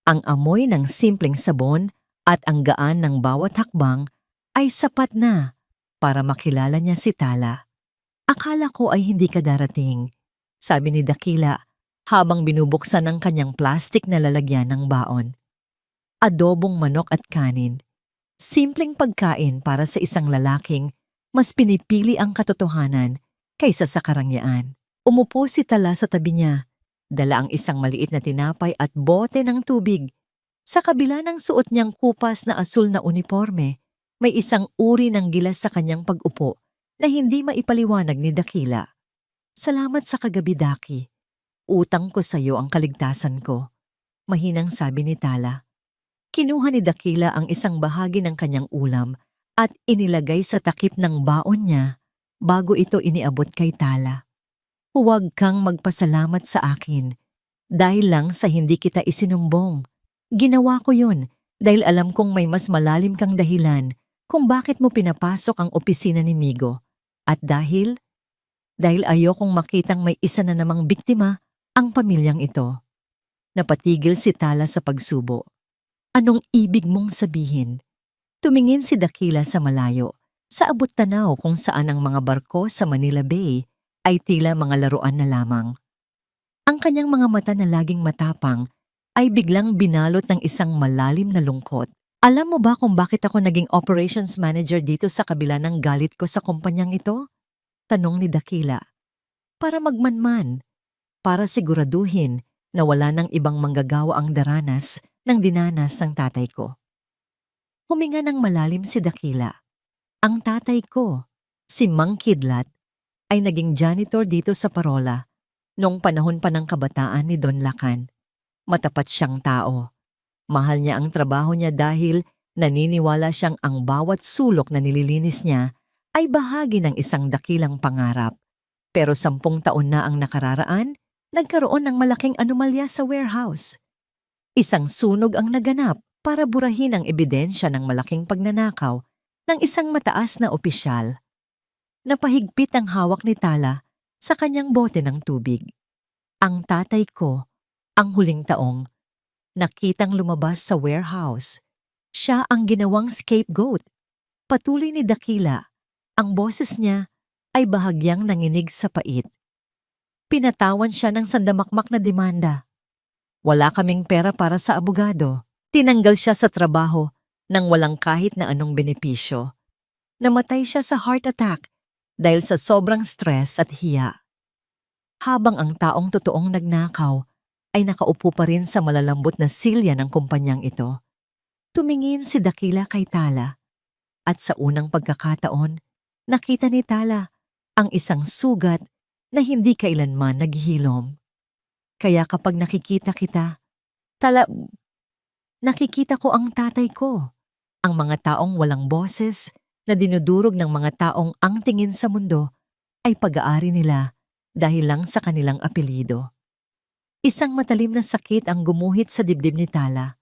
Ang amoy ng simpleng sabon at ang gaan ng bawat hakbang ay sapat na para makilala niya si Tala. Akala ko ay hindi ka darating, sabi ni Dakila habang binubuksan ang kanyang plastik na lalagyan ng baon. Adobong manok at kanin. Simpleng pagkain para sa isang lalaking mas pinipili ang katotohanan kaysa sa karangyaan. Umupo si Tala sa tabi niya, dala ang isang maliit na tinapay at bote ng tubig. Sa kabila ng suot niyang kupas na asul na uniforme, May isang uri ng gilas sa kanyang pag-upo na hindi maipaliwanag ni Dakila. Salamat sa kagabi, Daki. Utang ko sa iyo ang kaligtasan ko. Mahinang sabi ni Tala. Kinuha ni Dakila ang isang bahagi ng kanyang ulam at inilagay sa takip ng baon niya bago ito iniabot kay Tala. Huwag kang magpasalamat sa akin dahil lang sa hindi kita isinumbong. Ginawa ko yun dahil alam kong may mas malalim kang dahilan kung bakit mo pinapasok ang opisina ni Migo. At dahil ayokong makitang may isa na namang biktima ang pamilyang ito. Napatigil si Tala sa pagsubo. Anong ibig mong sabihin? Tumingin si Dakila sa malayo, sa abot tanaw kung saan ang mga barko sa Manila Bay ay tila mga laruan na lamang. Ang kanyang mga mata na laging matapang ay biglang binalot ng isang malalim na lungkot. Alam mo ba kung bakit ako naging operations manager dito sa kabila ng galit ko sa kumpanyang ito? Tanong ni Dakila. Para magmanman, para siguraduhin na wala ng ibang manggagawa ang daranas ng dinanas ng tatay ko. Huminga ng malalim si Dakila. Ang tatay ko, si Mang Kidlat, ay naging janitor dito sa Parola noong panahon pa ng kabataan ni Don Lacan. Matapat siyang tao. Mahal niya ang trabaho niya dahil naniniwala siyang ang bawat sulok na nililinis niya ay bahagi ng isang dakilang pangarap. Pero 10 taon na ang nakararaan, nagkaroon ng malaking anomalya sa warehouse. Isang sunog ang naganap para burahin ang ebidensya ng malaking pagnanakaw ng isang mataas na opisyal. Napahigpit ang hawak ni Tala sa kanyang bote ng tubig. Ang tatay ko, ang huling taong, nakitang lumabas sa warehouse. Siya ang ginawang scapegoat. Patuloy ni Dakila, ang boses niya ay bahagyang nanginig sa pait. Pinatawan siya ng sandamakmak na demanda. Wala kaming pera para sa abogado. Tinanggal siya sa trabaho nang walang kahit na anong benepisyo. Namatay siya sa heart attack dahil sa sobrang stress at hiya. Habang ang taong totoong nagnakaw ay nakaupo pa rin sa malalambot na silya ng kumpanyang ito. Tumingin si Dakila kay Tala at sa unang pagkakataon, nakita ni Tala ang isang sugat na hindi kailanman naghihilom. Kaya kapag nakikita kita, nakikita ko ang tatay ko, ang mga taong walang boses na dinudurog ng mga taong ang tingin sa mundo ay pag-aari nila dahil lang sa kanilang apelyido. Isang matalim na sakit ang gumuhit sa dibdib ni Tala.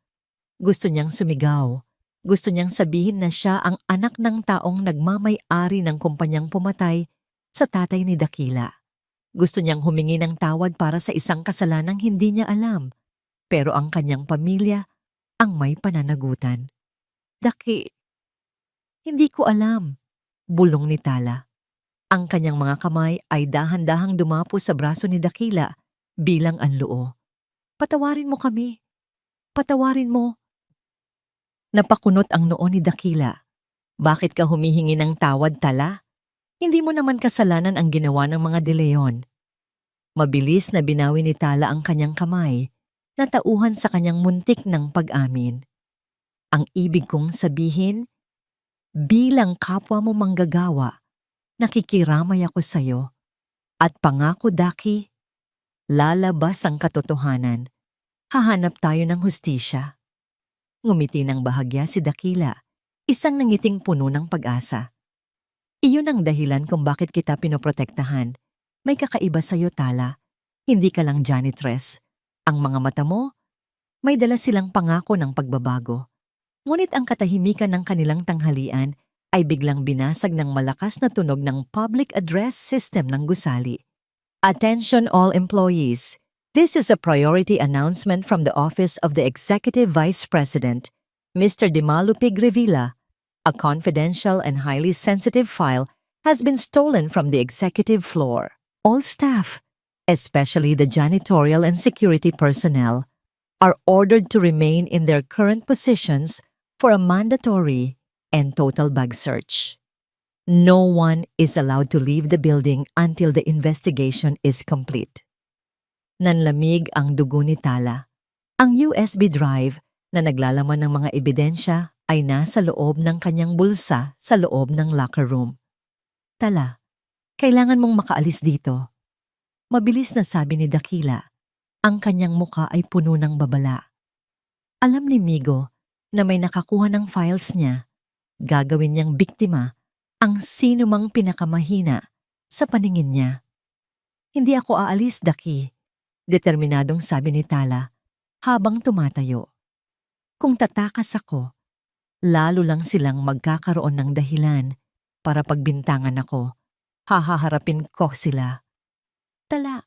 Gusto niyang sumigaw. Gusto niyang sabihin na siya ang anak ng taong nagmamay-ari ng kumpanyang pumatay sa tatay ni Dakila. Gusto niyang humingi ng tawad para sa isang kasalanang hindi niya alam, pero ang kanyang pamilya ang may pananagutan. Daki, hindi ko alam, bulong ni Tala. Ang kanyang mga kamay ay dahan-dahang dumapo sa braso ni Dakila bilang anloo. Patawarin mo kami. Patawarin mo. Napakunot ang noo ni Dakila. Bakit ka humihingi ng tawad, Tala? Hindi mo naman kasalanan ang ginawa ng mga De Leon. Mabilis na binawi ni Tala ang kanyang kamay, natauhan sa kanyang muntik ng pag-amin. Ang ibig kong sabihin, bilang kapwa mo manggagawa, nakikiramay ako sa iyo. At pangako, Daki, lalabas ang katotohanan. Hahanap tayo ng hustisya. Ngumiti ng bahagya si Dakila, isang nangiting puno ng pag-asa. Iyon ang dahilan kung bakit kita pinoprotektahan. May kakaiba sa'yo, Tala. Hindi ka lang janitress. Ang mga mata mo, may dala silang pangako ng pagbabago. Ngunit ang katahimikan ng kanilang tanghalian ay biglang binasag ng malakas na tunog ng public address system ng gusali. Attention all employees. This is a priority announcement from the Office of the Executive Vice President, Mr. Dimalupig Revilla. A confidential and highly sensitive file has been stolen from the executive floor. All staff, especially the janitorial and security personnel, are ordered to remain in their current positions for a mandatory and total bag search. No one is allowed to leave the building until the investigation is complete. Nanlamig ang dugo ni Tala. Ang USB drive na naglalaman ng mga ebidensya ay nasa loob ng kanyang bulsa sa loob ng locker room. Tala, kailangan mong makaalis dito. Mabilis na sabi ni Dakila. Ang kanyang muka ay puno ng babala. Alam ni Migo na may nakakuha ng files niya. Gagawin niyang biktima ang sino mang pinakamahina sa paningin niya. Hindi ako aalis, Daki. Determinadong sabi ni Tala habang tumatayo. Kung tatakas ako, lalo lang silang magkakaroon ng dahilan para pagbintangan ako. Hahaharapin ko sila. Tala,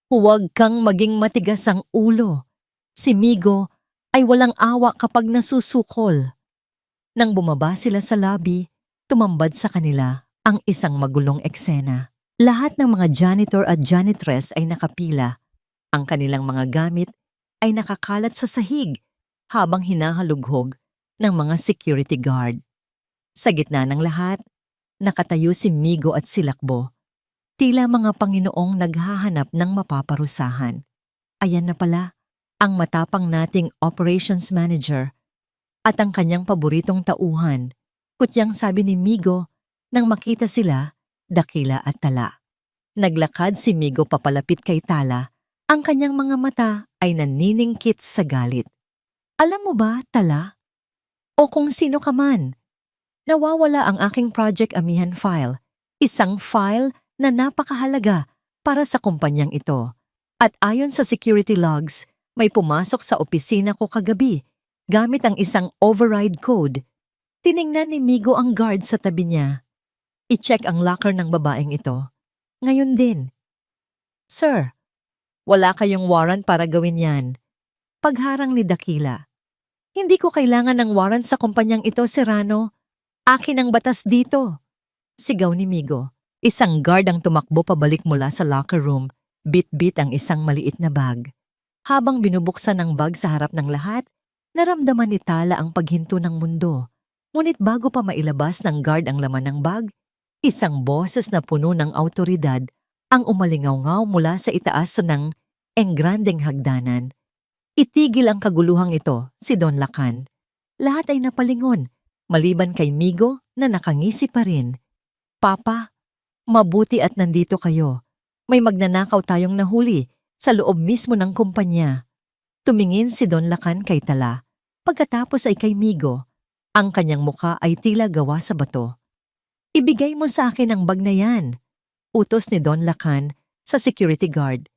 huwag kang maging matigas ang ulo. Si Migo ay walang awa kapag nasusukol. Nang bumaba sila sa lobby, tumambad sa kanila ang isang magulong eksena. Lahat ng mga janitor at janitress ay nakapila. Ang kanilang mga gamit ay nakakalat sa sahig habang hinahalughog ng mga security guard. Sa gitna ng lahat, nakatayo si Migo at si Lakbo. Tila mga Panginoong naghahanap ng mapaparusahan. Ayan na pala, ang matapang nating operations manager at ang kanyang paboritong tauhan, kutyang sabi ni Migo nang makita sila, Dakila at Tala. Naglakad si Migo papalapit kay Tala, ang kanyang mga mata ay naniningkit sa galit. Alam mo ba, Tala? O kung sino ka man, nawawala ang aking Project Amihan file, isang file na napakahalaga para sa kumpanyang ito. At ayon sa security logs, may pumasok sa opisina ko kagabi gamit ang isang override code. Tiningnan ni Migo ang guard sa tabi niya. I-check ang locker ng babaeng ito. Ngayon din. Sir, wala kayong warrant para gawin yan. Pagharang ni Dakila. Hindi ko kailangan ng warrant sa kumpanyang ito, Serrano. Akin ang batas dito. Sigaw ni Migo. Isang guard ang tumakbo pabalik mula sa locker room, bit-bit ang isang maliit na bag. Habang binubuksan ang bag sa harap ng lahat, naramdaman ni Tala ang paghinto ng mundo. Ngunit bago pa mailabas ng guard ang laman ng bag, isang boses na puno ng awtoridad ang umalingaw-ngaw mula sa itaas ng engrandeng hagdanan. Itigil ang kaguluhang ito, si Don Lacan. Lahat ay napalingon, maliban kay Migo na nakangisi pa rin. Papa, mabuti at nandito kayo. May magnanakaw tayong nahuli sa loob mismo ng kumpanya. Tumingin si Don Lacan kay Tala. Pagkatapos ay kay Migo. Ang kanyang muka ay tila gawa sa bato. Ibigay mo sa akin ang bag na yan. Utos ni Don Lacan sa security guard.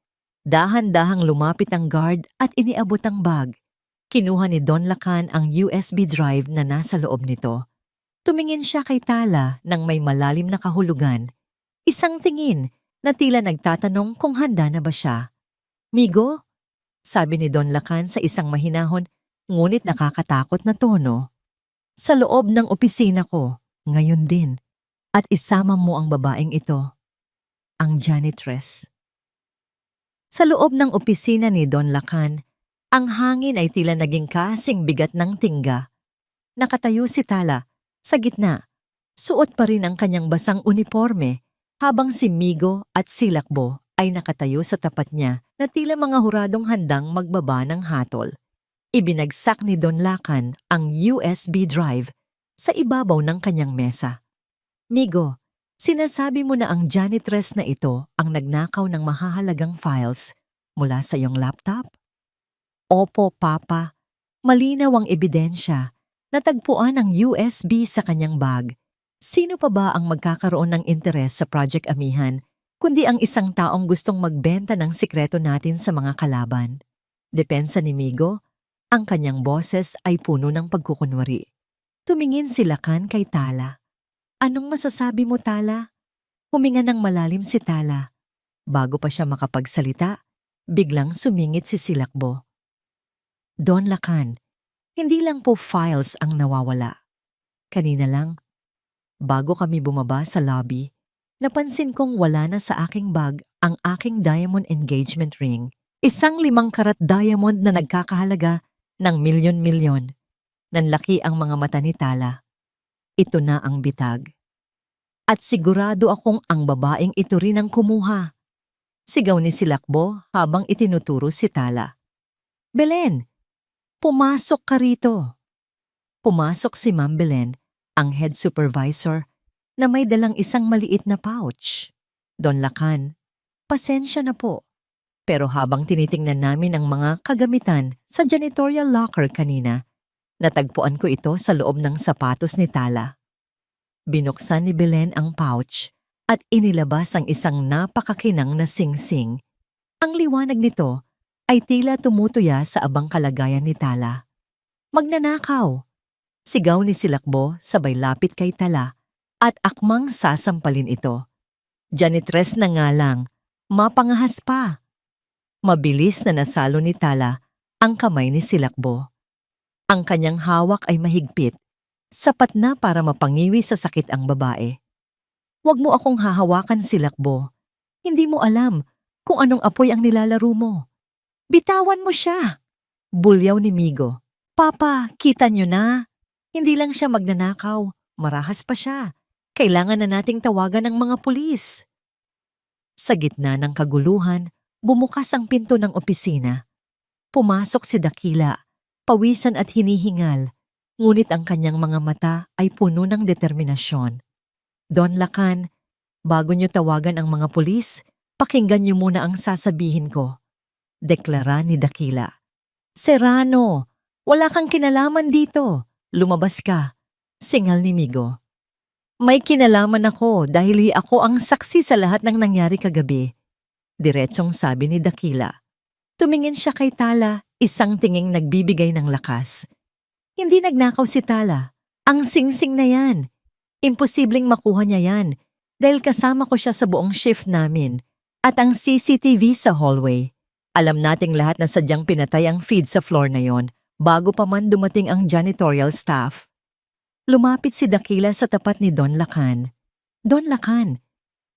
Dahan-dahang lumapit ang guard at iniabot ang bag. Kinuha ni Don Lacan ang USB drive na nasa loob nito. Tumingin siya kay Tala nang may malalim na kahulugan. Isang tingin na tila nagtatanong kung handa na ba siya. Migo? Sabi ni Don Lacan sa isang mahinahon, ngunit nakakatakot na tono. Sa loob ng opisina ko, ngayon din, at isama mo ang babaeng ito, ang janitress. Sa loob ng opisina ni Don Lacan, ang hangin ay tila naging kasing bigat ng tingga. Nakatayo si Tala sa gitna, suot pa rin ang kanyang basang uniforme, habang si Migo at si Lakbo ay nakatayo sa tapat niya na tila mga huradong handang magbaba ng hatol. Ibinagsak ni Don Lacan ang USB drive sa ibabaw ng kanyang mesa. Migo, sinasabi mo na ang janitress na ito ang nagnakaw ng mahahalagang files mula sa iyong laptop? Opo, Papa. Malinaw ang ebidensya. Natagpuan ang USB sa kanyang bag. Sino pa ba ang magkakaroon ng interes sa Project Amihan kundi ang isang taong gustong magbenta ng sikreto natin sa mga kalaban? Depensa ni Migo, ang kanyang boses ay puno ng pagkukunwari. Tumingin si Lacan kay Tala. Anong masasabi mo, Tala? Huminga ng malalim si Tala. Bago pa siya makapagsalita, biglang sumingit si Silakbo. Don Lacan, hindi lang po files ang nawawala. Kanina lang, bago kami bumaba sa lobby, napansin kong wala na sa aking bag ang aking diamond engagement ring. Isang 5 karat diamond na nagkakahalaga ng milyon-milyon. Nanlaki ang mga mata ni Tala. Ito na ang bitag. At sigurado akong ang babaeng ito rin ang kumuha. Sigaw ni Silakbo habang itinuturo si Tala. Belen, pumasok ka rito. Pumasok si Ma'am Belen, ang head supervisor, na may dalang isang maliit na pouch. Don Lacan, pasensya na po. Pero habang tinitingnan namin ang mga kagamitan sa janitorial locker kanina, natagpuan ko ito sa loob ng sapatos ni Tala. Binuksan ni Belen ang pouch at inilabas ang isang napakakinang na singsing. Ang liwanag nito ay tila tumutuya sa abang kalagayan ni Tala. Magnanakaw! Sigaw ni Silakbo sabay lapit kay Tala at akmang sasampalin ito. Janitress na nga lang, mapangahas pa. Mabilis na nasalo ni Tala ang kamay ni Silakbo. Ang kanyang hawak ay mahigpit, sapat na para mapangiwi sa sakit ang babae. Huwag mo akong hahawakan, Silakbo. Hindi mo alam kung anong apoy ang nilalaro mo. Bitawan mo siya! Bulyaw ni Migo. Papa, kita niyo na. Hindi lang siya magnanakaw, marahas pa siya. Kailangan na nating tawagan ng mga pulis. Sa gitna ng kaguluhan, bumukas ang pinto ng opisina. Pumasok si Dakila, pawisan at hinihingal, ngunit ang kanyang mga mata ay puno ng determinasyon. Don Lacan, bago niyo tawagan ang mga pulis, pakinggan niyo muna ang sasabihin ko. Deklara ni Dakila. Serrano, wala kang kinalaman dito. Lumabas ka. Singal ni Migo. May kinalaman ako dahil ako ang saksi sa lahat ng nangyari kagabi. Diretsong sabi ni Dakila. Tumingin siya kay Tala, isang tinging nagbibigay ng lakas. Hindi nagnakaw si Tala. Ang singsing na yan. Imposibleng makuha niya yan dahil kasama ko siya sa buong shift namin at ang CCTV sa hallway. Alam nating lahat na sadyang pinatay ang feed sa floor na yon bago pa man dumating ang janitorial staff. Lumapit si Dakila sa tapat ni Don Lacan. Don Lacan,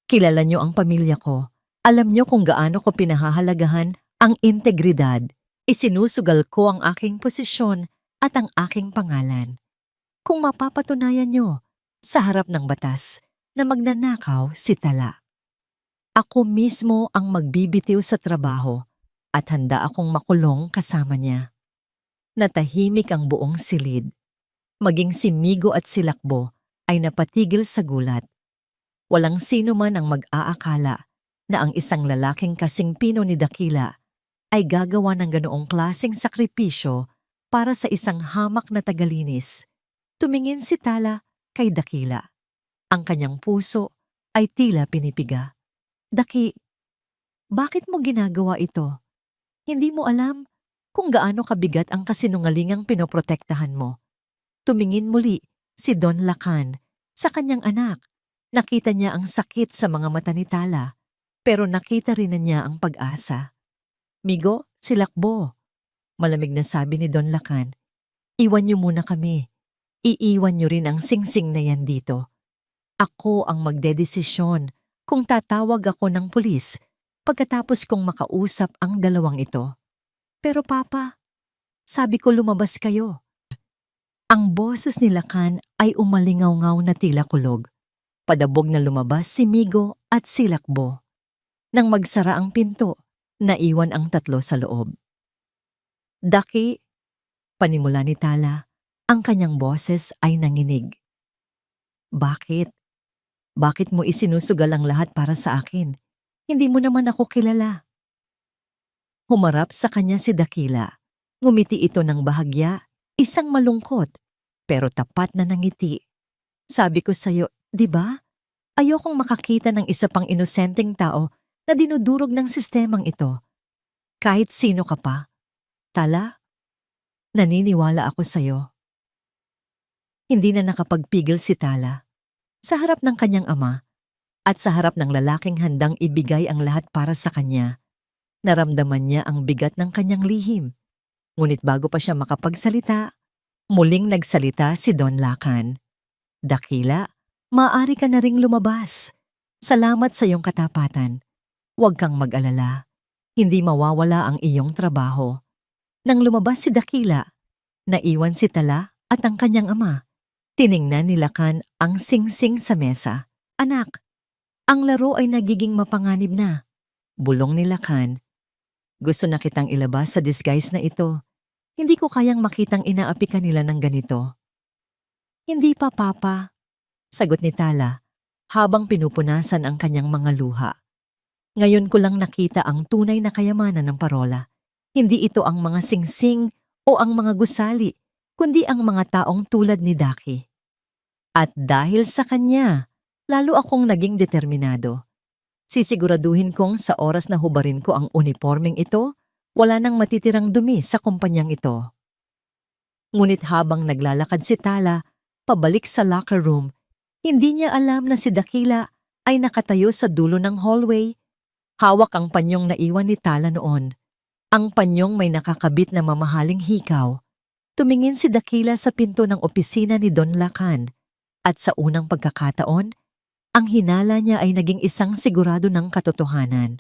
kilala niyo ang pamilya ko. Alam niyo kung gaano ko pinahahalagahan ang integridad. Isinusugal ko ang aking posisyon at ang aking pangalan. Kung mapapatunayan niyo sa harap ng batas na magnanakaw si Tala, ako mismo ang magbibitiw sa trabaho at handa akong makulong kasama niya. Natahimik ang buong silid. Maging si Migo at si Lakbo ay napatigil sa gulat. Walang sino man ang mag-aakala na ang isang lalaking kasing pino ni Dakila ay gagawa ng ganoong klaseng sakripisyo para sa isang hamak na tagalinis. Tumingin si Tala kay Dakila. Ang kanyang puso ay tila pinipiga. Daki, bakit mo ginagawa ito? Hindi mo alam kung gaano kabigat ang kasinungalingang pinoprotektahan mo. Tumingin muli si Don Lacan sa kanyang anak. Nakita niya ang sakit sa mga mata ni Tala, pero nakita rin na niya ang pag-asa. Migo, Silakbo, malamig na sabi ni Don Lacan. Iwan niyo muna kami. Iiwan niyo rin ang singsing na yan dito. Ako ang magdedesisyon kung tatawag ako ng pulis pagkatapos kong makausap ang dalawang ito. Pero Papa, sabi ko lumabas kayo. Ang boses ni Lacan ay umalingaw-ngaw na tila kulog. Padabog na lumabas si Migo at si Lakbo. Nang magsara ang pinto, naiwan ang tatlo sa loob. Daki, panimula ni Tala, ang kanyang boses ay nanginig. Bakit? Bakit mo isinusugal ang lahat para sa akin? Hindi mo naman ako kilala. Humarap sa kanya si Dakila. Ngumiti ito ng bahagya, isang malungkot, pero tapat na nangiti. Sabi ko sa'yo, di ba? Ayokong makakita ng isa pang inosenteng tao na dinudurog ng sistemang ito. Kahit sino ka pa. Tala, naniniwala ako sa'yo. Hindi na nakapagpigil si Tala. Sa harap ng kanyang ama at sa harap ng lalaking handang ibigay ang lahat para sa kanya, naramdaman niya ang bigat ng kanyang lihim. Ngunit bago pa siya makapagsalita, muling nagsalita si Don Lacan. Dakila, maaari ka na ring lumabas. Salamat sa iyong katapatan. Huwag kang mag-alala. Hindi mawawala ang iyong trabaho. Nang lumabas si Dakila, naiwan si Tala at ang kanyang ama. Tiningnan ni Lacan ang singsing sa mesa. Anak, ang laro ay nagiging mapanganib na. Bulong ni Lacan. Gusto na kitang ilabas sa disguise na ito. Hindi ko kayang makitang inaapi ka nila ng ganito. Hindi pa, Papa. Sagot ni Tala habang pinupunasan ang kanyang mga luha. Ngayon ko lang nakita ang tunay na kayamanan ng parola. Hindi ito ang mga singsing o ang mga gusali, kundi ang mga taong tulad ni Daki. At dahil sa kanya, lalo akong naging determinado. Sisiguraduhin kong sa oras na hubarin ko ang uniformeng ito, wala nang matitirang dumi sa kumpanyang ito. Ngunit habang naglalakad si Tala, pabalik sa locker room, hindi niya alam na si Dakila ay nakatayo sa dulo ng hallway. Hawak ang panyong naiwan ni Tala noon. Ang panyong may nakakabit na mamahaling hikaw. Tumingin si Dakila sa pinto ng opisina ni Don Lacan at sa unang pagkakataon, ang hinala niya ay naging isang sigurado ng katotohanan.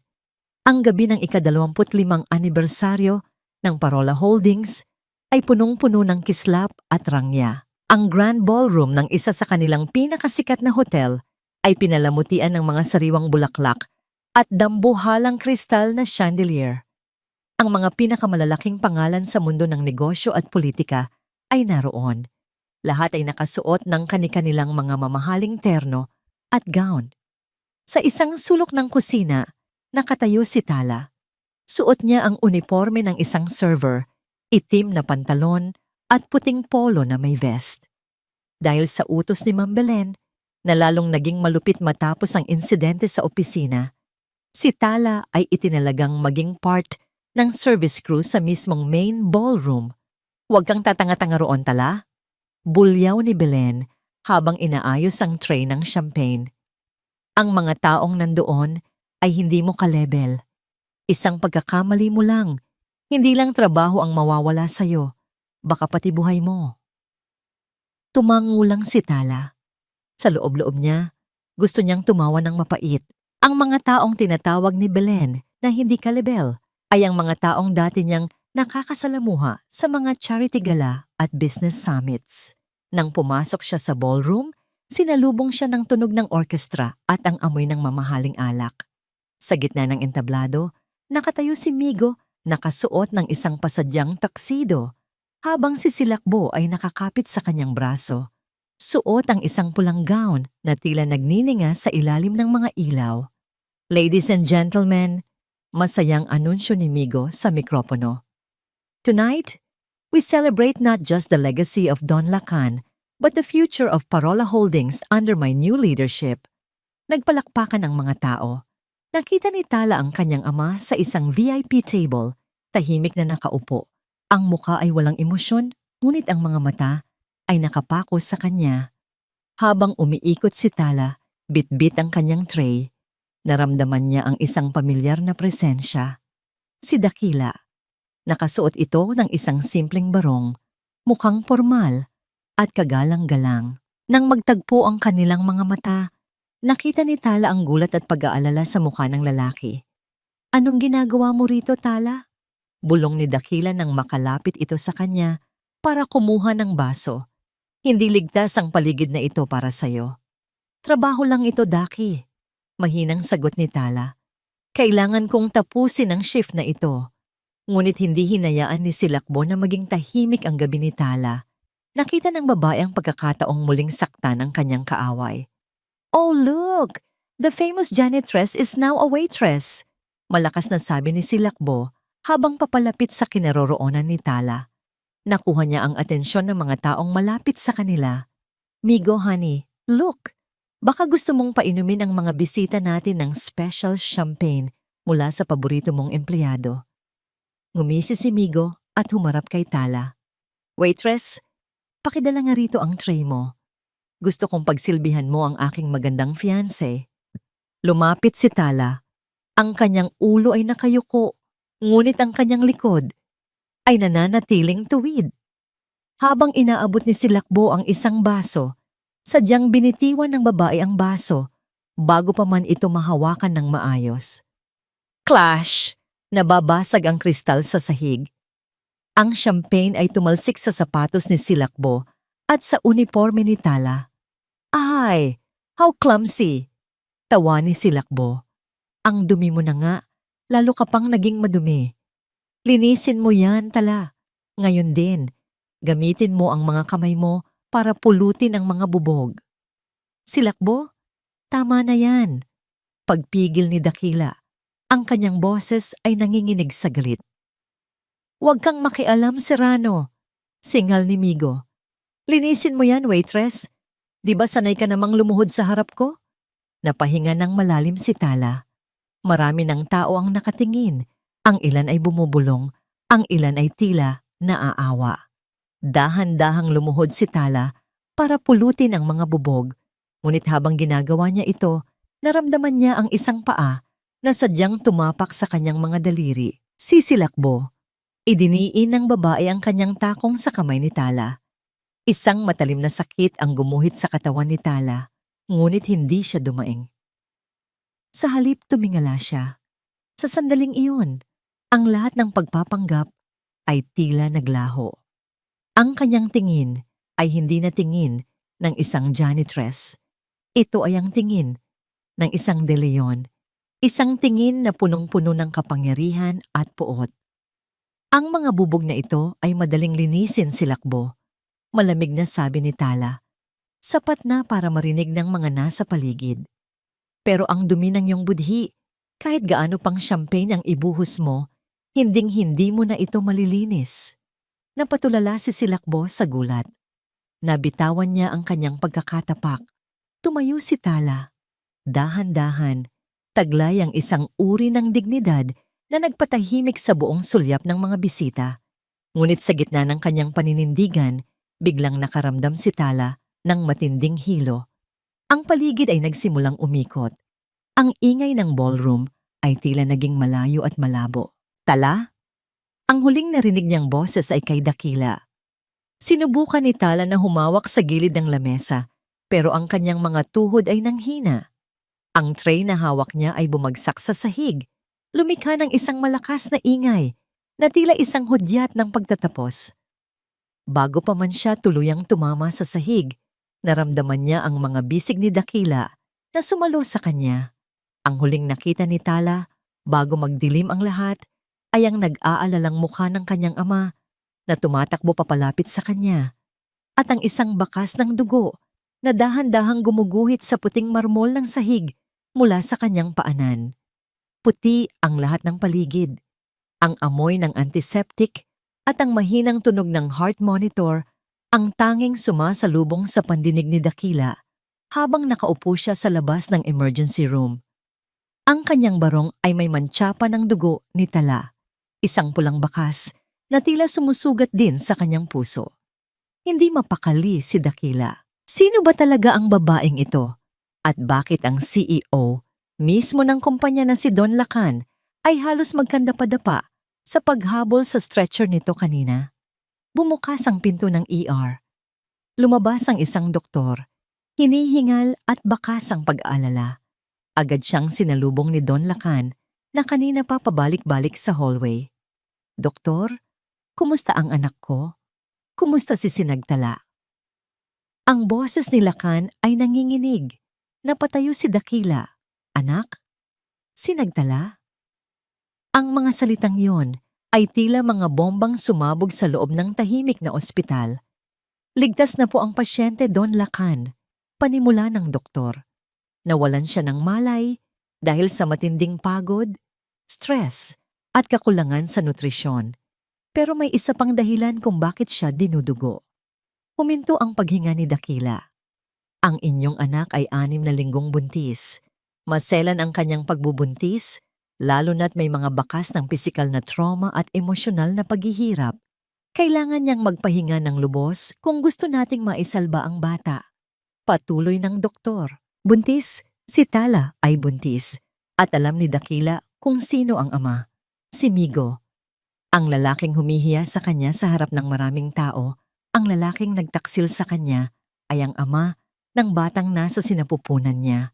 Ang gabi ng ika-25 anibersaryo ng Parola Holdings ay punong-puno ng kislap at rangya. Ang grand ballroom ng isa sa kanilang pinakasikat na hotel ay pinalamutian ng mga sariwang bulaklak at dambuhalang kristal na chandelier. Ang mga pinakamalalaking pangalan sa mundo ng negosyo at politika ay naroon. Lahat ay nakasuot ng kani-kanilang mga mamahaling terno at gown. Sa isang sulok ng kusina, nakatayo si Tala. Suot niya ang uniforme ng isang server, itim na pantalon at puting polo na may vest. Dahil sa utos ni Ma'am Belen, na lalong naging malupit matapos ang insidente sa opisina, si Tala ay itinalagang maging part ng service crew sa mismong main ballroom. Huwag kang tatanga-tanga roon, Tala. Bulyaw ni Belen habang inaayos ang tray ng champagne. Ang mga taong nandoon ay hindi mo kalebel. Isang pagkakamali mo lang. Hindi lang trabaho ang mawawala sa'yo. Baka pati buhay mo. Tumango lang si Tala. Sa loob-loob niya, gusto niyang tumawa ng mapait. Ang mga taong tinatawag ni Belen na hindi kalebel ay ang mga taong dati niyang nakakasalamuha sa mga charity gala at business summits. Nang pumasok siya sa ballroom, sinalubong siya ng tunog ng orkestra at ang amoy ng mamahaling alak. Sa gitna ng entablado, nakatayo si Migo, nakasuot ng isang pasadyang tuxedo, habang si Silakbo ay nakakapit sa kanyang braso. Suot ang isang pulang gown na tila nagnininga sa ilalim ng mga ilaw. Ladies and gentlemen, masayang anunsyo ni Migo sa mikropono. Tonight, we celebrate not just the legacy of Don Lacan, but the future of Parola Holdings under my new leadership. Nagpalakpakan ang mga tao. Nakita ni Tala ang kanyang ama sa isang VIP table, tahimik na nakaupo. Ang muka ay walang emosyon, ngunit ang mga mata ay nakapako sa kanya. Habang umiikot si Tala, bit-bit ang kanyang tray, naramdaman niya ang isang pamilyar na presensya. Si Dakila. Nakasuot ito ng isang simpleng barong, mukhang formal at kagalang-galang. Nang magtagpo ang kanilang mga mata, nakita ni Tala ang gulat at pag-aalala sa mukha ng lalaki. Anong ginagawa mo rito, Tala? Bulong ni Dakila nang makalapit ito sa kanya para kumuha ng baso. Hindi ligtas ang paligid na ito para sa'yo. Trabaho lang ito, Daki. Mahinang sagot ni Tala. Kailangan kong tapusin ang shift na ito. Ngunit hindi hinayaan ni Silakbo na maging tahimik ang gabi ni Tala. Nakita ng babae ang pagkakataong muling saktan ng kanyang kaaway. Oh look! The famous janitress is now a waitress. Malakas na sabi ni Silakbo habang papalapit sa kinaroroonan ni Tala. Nakuha niya ang atensyon ng mga taong malapit sa kanila. Migo, honey, look! Baka gusto mong painumin ang mga bisita natin ng special champagne mula sa paborito mong empleyado. Ngumisi si Migo at humarap kay Tala. Waitress, pakidala nga rito ang tray mo. Gusto kong pagsilbihan mo ang aking magandang fiancé. Lumapit si Tala. Ang kanyang ulo ay nakayuko, ngunit ang kanyang likod ay nananatiling tuwid. Habang inaabot ni Silakbo ang isang baso, sadyang binitiwan ng babae ang baso bago pa man ito mahawakan ng maayos. Clash! Nababasag ang kristal sa sahig. Ang champagne ay tumalsik sa sapatos ni Silakbo at sa uniforme ni Tala. Ay, how clumsy! Tawa ni Silakbo. Ang dumi mo na nga, lalo ka pang naging madumi. Linisin mo yan, Tala. Ngayon din, gamitin mo ang mga kamay mo para pulutin ang mga bubog. Silakbo, tama na yan. Pagpigil ni Dakila, ang kanyang boses ay nanginginig sa galit. Huwag kang makialam, Serrano, singal ni Migo. Linisin mo yan, waitress. Di ba sanay ka namang lumuhod sa harap ko? Napahinga ng malalim si Tala. Marami ng tao ang nakatingin. Ang ilan ay bumubulong, ang ilan ay tila naaawa. Dahan-dahang lumuhod si Tala para pulutin ang mga bubog. Ngunit habang ginagawa niya ito, naramdaman niya ang isang paa na sadyang tumapak sa kanyang mga daliri. Sisilakbo. Idiniin ng babae ang kanyang takong sa kamay ni Tala. Isang matalim na sakit ang gumuhit sa katawan ni Tala, ngunit hindi siya dumaing. Sa halip tumingala siya. Sa sandaling iyon, ang lahat ng pagpapanggap ay tila naglaho. Ang kanyang tingin ay hindi na tingin ng isang janitress. Ito ay ang tingin ng isang De Leon, isang tingin na punong-puno ng kapangyarihan at puot. Ang mga bubog na ito ay madaling linisin, Silakbo. Malamig na sabi ni Tala. Sapat na para marinig ng mga nasa paligid. Pero ang dumi ng iyong budhi, kahit gaano pang champagne ang ibuhos mo, hinding-hindi mo na ito malilinis. Napatulala si Silakbo sa gulat. Nabitawan niya ang kanyang pagkakatapak. Tumayo si Tala. Dahan-dahan, taglay ang isang uri ng dignidad na nagpatahimik sa buong sulyap ng mga bisita. Ngunit sa gitna ng kanyang paninindigan, biglang nakaramdam si Tala ng matinding hilo. Ang paligid ay nagsimulang umikot. Ang ingay ng ballroom ay tila naging malayo at malabo. Tala? Ang huling narinig niyang boses ay kay Dakila. Sinubukan ni Tala na humawak sa gilid ng lamesa, pero ang kanyang mga tuhod ay nanghina. Ang tray na hawak niya ay bumagsak sa sahig. Lumikha ng isang malakas na ingay na tila isang hudyat ng pagtatapos. Bago pa man siya tuluyang tumama sa sahig, naramdaman niya ang mga bisig ni Dakila na sumalo sa kanya. Ang huling nakita ni Tala, bago magdilim ang lahat, ay ang nag-aalalang mukha ng kanyang ama na tumatakbo papalapit sa kanya at ang isang bakas ng dugo na dahan-dahang gumuguhit sa puting marmol ng sahig mula sa kanyang paanan. Puti ang lahat ng paligid. Ang amoy ng antiseptic at ang mahinang tunog ng heart monitor ang tanging sumasalubong sa pandinig ni Dakila habang nakaupo siya sa labas ng emergency room. Ang kanyang barong ay may mantsapa ng dugo ni Tala, isang pulang bakas na tila sumusugat din sa kanyang puso. Hindi mapakali si Dakila. Sino ba talaga ang babaeng ito? At bakit ang CEO mismo ng kumpanya na si Don Lacan ay halos magkandapa-dapa sa paghabol sa stretcher nito kanina? Bumukas ang pinto ng ER. Lumabas ang isang doktor. Hinihingal at bakas ang pag-aalala. Agad siyang sinalubong ni Don Lacan na kanina pa pabalik-balik sa hallway. Doktor, kumusta ang anak ko? Kumusta si Sinagtala? Ang boses ni Lacan ay nanginginig. Napatayo si Dakila. Anak? Sinagtala? Ang mga salitang yon ay tila mga bombang sumabog sa loob ng tahimik na ospital. Ligtas na po ang pasyente, Don Lacan, panimula ng doktor. Nawalan siya ng malay dahil sa matinding pagod, stress, at kakulangan sa nutrisyon. Pero may isa pang dahilan kung bakit siya dinudugo. Huminto ang paghinga ni Dakila. Ang inyong anak ay 6 na linggong buntis. Maselan ang kanyang pagbubuntis, lalo na't may mga bakas ng pisikal na trauma at emosyonal na paghihirap. Kailangan niyang magpahinga ng lubos kung gusto nating maisalba ang bata. Patuloy ng doktor. Buntis, si Tala ay buntis. At alam ni Dakila kung sino ang ama. Si Migo. Ang lalaking humihiya sa kanya sa harap ng maraming tao, ang lalaking nagtaksil sa kanya ay ang ama ng batang nasa sinapupunan niya.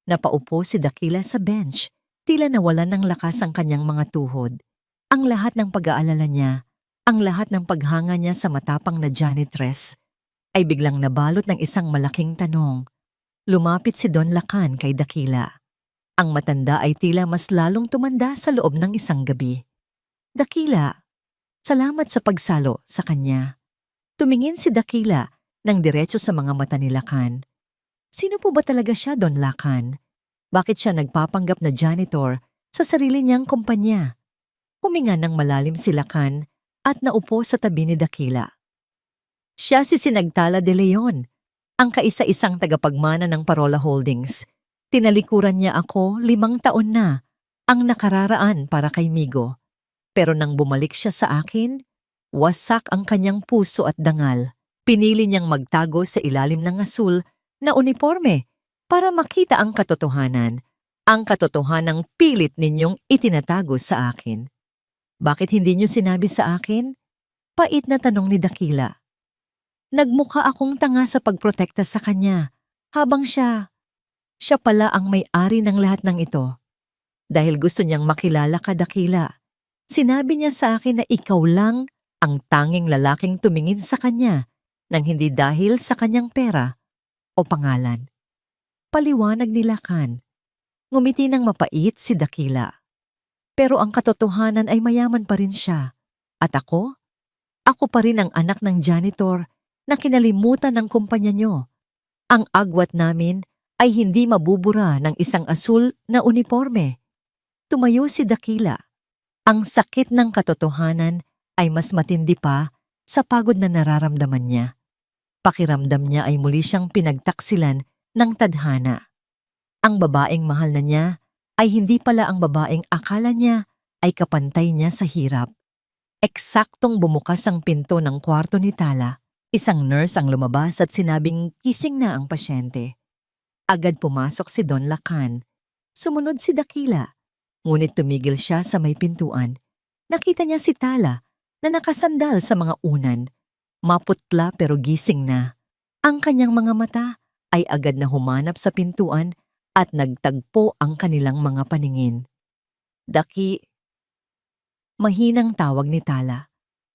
Napaupo si Dakila sa bench, tila nawalan ng lakas ang kanyang mga tuhod. Ang lahat ng pag-aalala niya, ang lahat ng paghanga niya sa matapang na janitress, ay biglang nabalot ng isang malaking tanong. Lumapit si Don Lacan kay Dakila. Ang matanda ay tila mas lalong tumanda sa loob ng isang gabi. Dakila, salamat sa pagsalo sa kanya. Tumingin si Dakila nang diretso sa mga mata ni Lakan. Sino po ba talaga siya, Don Lakan? Bakit siya nagpapanggap na janitor sa sarili niyang kumpanya? Huminga ng malalim si Lakan at naupo sa tabi ni Dakila. Siya si Sinagtala de Leon, ang kaisa-isang tagapagmana ng Parola Holdings. Tinalikuran niya ako 5 taon na ang nakararaan para kay Migo. Pero nang bumalik siya sa akin, wasak ang kanyang puso at dangal. Pinili niyang magtago sa ilalim ng asul na uniforme para makita ang katotohanan. Ang katotohanang pilit ninyong itinatago sa akin. Bakit hindi niyo sinabi sa akin? Pait na tanong ni Dakila. Nagmukha akong tanga sa pagprotekta sa kanya, habang siya pala ang may-ari ng lahat ng ito. Dahil gusto niyang makilala ka, Dakila. Sinabi niya sa akin na ikaw lang ang tanging lalaking tumingin sa kanya nang hindi dahil sa kanyang pera o pangalan. Paliwanag ni Lakan. Ngumiti ng mapait si Dakila. Pero ang katotohanan ay mayaman pa rin siya. At ako pa rin ang anak ng janitor na kinalimutan ng kumpanya niyo. Ang agwat namin ay hindi mabubura ng isang asul na uniforme. Tumayo si Dakila. Ang sakit ng katotohanan ay mas matindi pa sa pagod na nararamdaman niya. Pakiramdam niya ay muli siyang pinagtaksilan ng tadhana. Ang babaeng mahal na niya ay hindi pala ang babaeng akala niya ay kapantay niya sa hirap. Eksaktong bumukas ang pinto ng kwarto ni Tala. Isang nurse ang lumabas at sinabing gising na ang pasyente. Agad pumasok si Don Lakan. Sumunod si Dakila. Ngunit tumigil siya sa may pintuan. Nakita niya si Tala na nakasandal sa mga unan. Maputla pero gising na. Ang kanyang mga mata ay agad na humanap sa pintuan at nagtagpo ang kanilang mga paningin. Mahinang tawag ni Tala.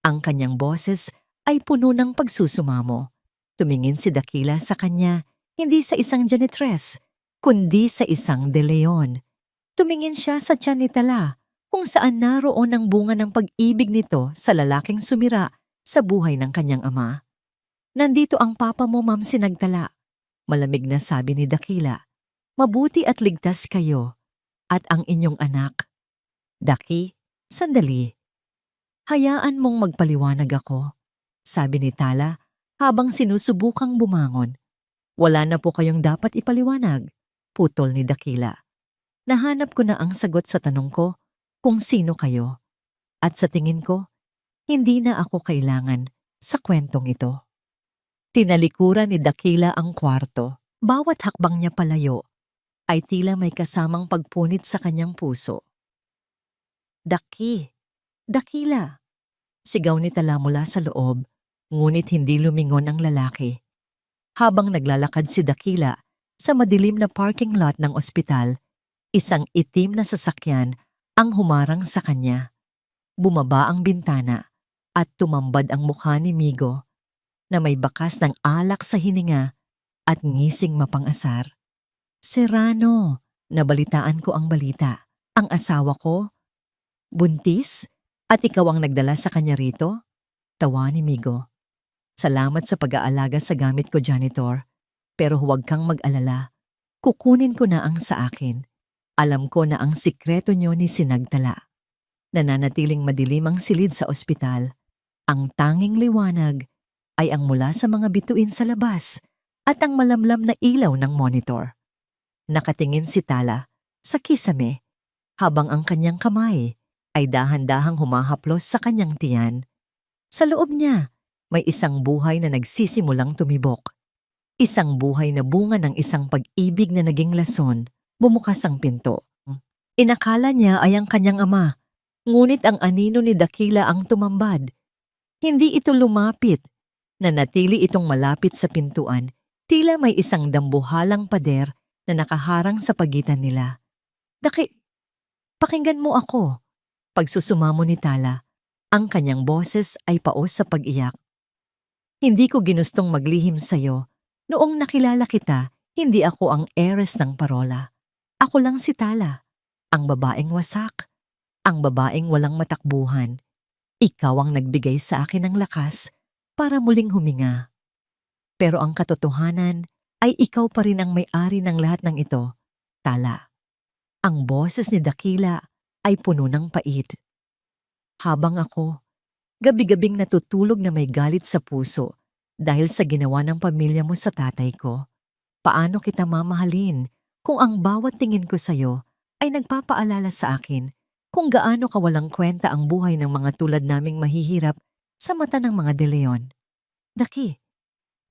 Ang kanyang boses ay puno ng pagsusumamo. Tumingin si Dakila sa kanya, hindi sa isang janitress, kundi sa isang De Leon. Tumingin siya sa tiyan ni Tala, kung saan naroon ang bunga ng pag-ibig nito sa lalaking sumira sa buhay ng kanyang ama. Nandito ang papa mo, Ma'am Sinagtala. Malamig na sabi ni Dakila. Mabuti at ligtas kayo. At ang inyong anak. Daki, sandali. Hayaan mong magpaliwanag ako, sabi ni Tala habang sinusubukang bumangon. Wala na po kayong dapat ipaliwanag, putol ni Dakila. Nahanap ko na ang sagot sa tanong ko kung sino kayo. At sa tingin ko, hindi na ako kailangan sa kwentong ito. Tinalikuran ni Dakila ang kwarto. Bawat hakbang niya palayo ay tila may kasamang pagpunit sa kanyang puso. Dakila, sigaw ni Tala mula sa loob, ngunit hindi lumingon ang lalaki. Habang naglalakad si Dakila sa madilim na parking lot ng ospital, isang itim na sasakyan ang humarang sa kanya. Bumaba ang bintana at tumambad ang mukha ni Migo na may bakas ng alak sa hininga at ngising mapang-asar. Serrano, nabalitaan ko ang balita. Ang asawa ko, buntis, at ikaw ang nagdala sa kanya rito? Tawa ni Migo. Salamat sa pag-aalaga sa gamit ko, janitor. Pero huwag kang mag-alala. Kukunin ko na ang sa akin. Alam ko na ang sikreto niyo ni Sinagtala. Nananatiling madilim ang silid sa ospital. Ang tanging liwanag ay ang mula sa mga bituin sa labas at ang malamlam na ilaw ng monitor. Nakatingin si Tala sa kisame habang ang kanyang kamay ay dahan-dahang humahaplos sa kanyang tiyan. Sa loob niya, may isang buhay na nagsisimulang tumibok. Isang buhay na bunga ng isang pag-ibig na naging lason. Bumukas ang pinto. Inakala niya ay ang kanyang ama, ngunit ang anino ni Dakila ang tumambad. Hindi ito lumapit. Nanatili itong malapit sa pintuan, tila may isang dambuhalang pader na nakaharang sa pagitan nila. Pakinggan mo ako. Pagsusumamo ni Tala, ang kanyang boses ay paos sa pag-iyak. Hindi ko ginustong maglihim sa'yo. Noong nakilala kita, hindi ako ang heiress ng Parola. Ako lang si Tala, ang babaeng wasak, ang babaeng walang matakbuhan. Ikaw ang nagbigay sa akin ng lakas para muling huminga. Pero ang katotohanan ay ikaw pa rin ang may-ari ng lahat ng ito, Tala. Ang boses ni Dakila ay puno ng pait. Habang ako, gabi-gabing natutulog na may galit sa puso dahil sa ginawa ng pamilya mo sa tatay ko. Paano kita mamahalin kung ang bawat tingin ko sa'yo ay nagpapaalala sa akin kung gaano kawalang kwenta ang buhay ng mga tulad naming mahihirap sa mata ng mga De Leon? Daki,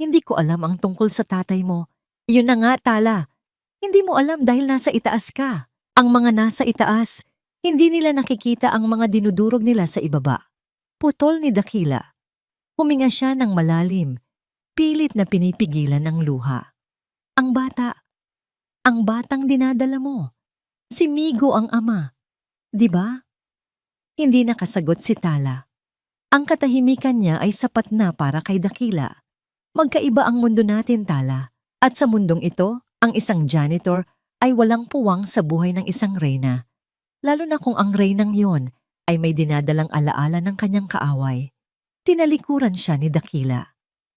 hindi ko alam ang tungkol sa tatay mo. Iyon na nga, Tala. Hindi mo alam dahil nasa itaas ka. Ang mga nasa itaas, hindi nila nakikita ang mga dinudurog nila sa ibaba. Putol ni Dakila. Huminga siya ng malalim, pilit na pinipigilan ng luha. Ang batang dinadala mo. Si Migo ang ama. Di ba? Hindi nakasagot si Tala. Ang katahimikan niya ay sapat na para kay Dakila. Magkaiba ang mundo natin, Tala. At sa mundong ito, ang isang janitor ay walang puwang sa buhay ng isang reyna. Lalo na kung ang reynang yon ay may dinadalang alaala ng kanyang kaaway. Tinalikuran siya ni Dakila.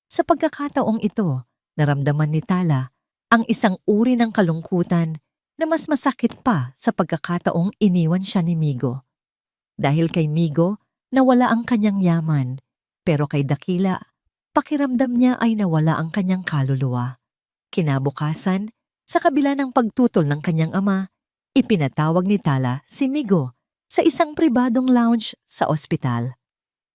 Sa pagkakataong ito, naramdaman ni Tala ang isang uri ng kalungkutan na mas masakit pa sa pagkakataong iniwan siya ni Migo. Dahil kay Migo, nawala ang kanyang yaman, pero kay Dakila, pakiramdam niya ay nawala ang kanyang kaluluwa. Kinabukasan, sa kabila ng pagtutol ng kanyang ama, ipinatawag ni Tala si Migo sa isang pribadong lounge sa ospital.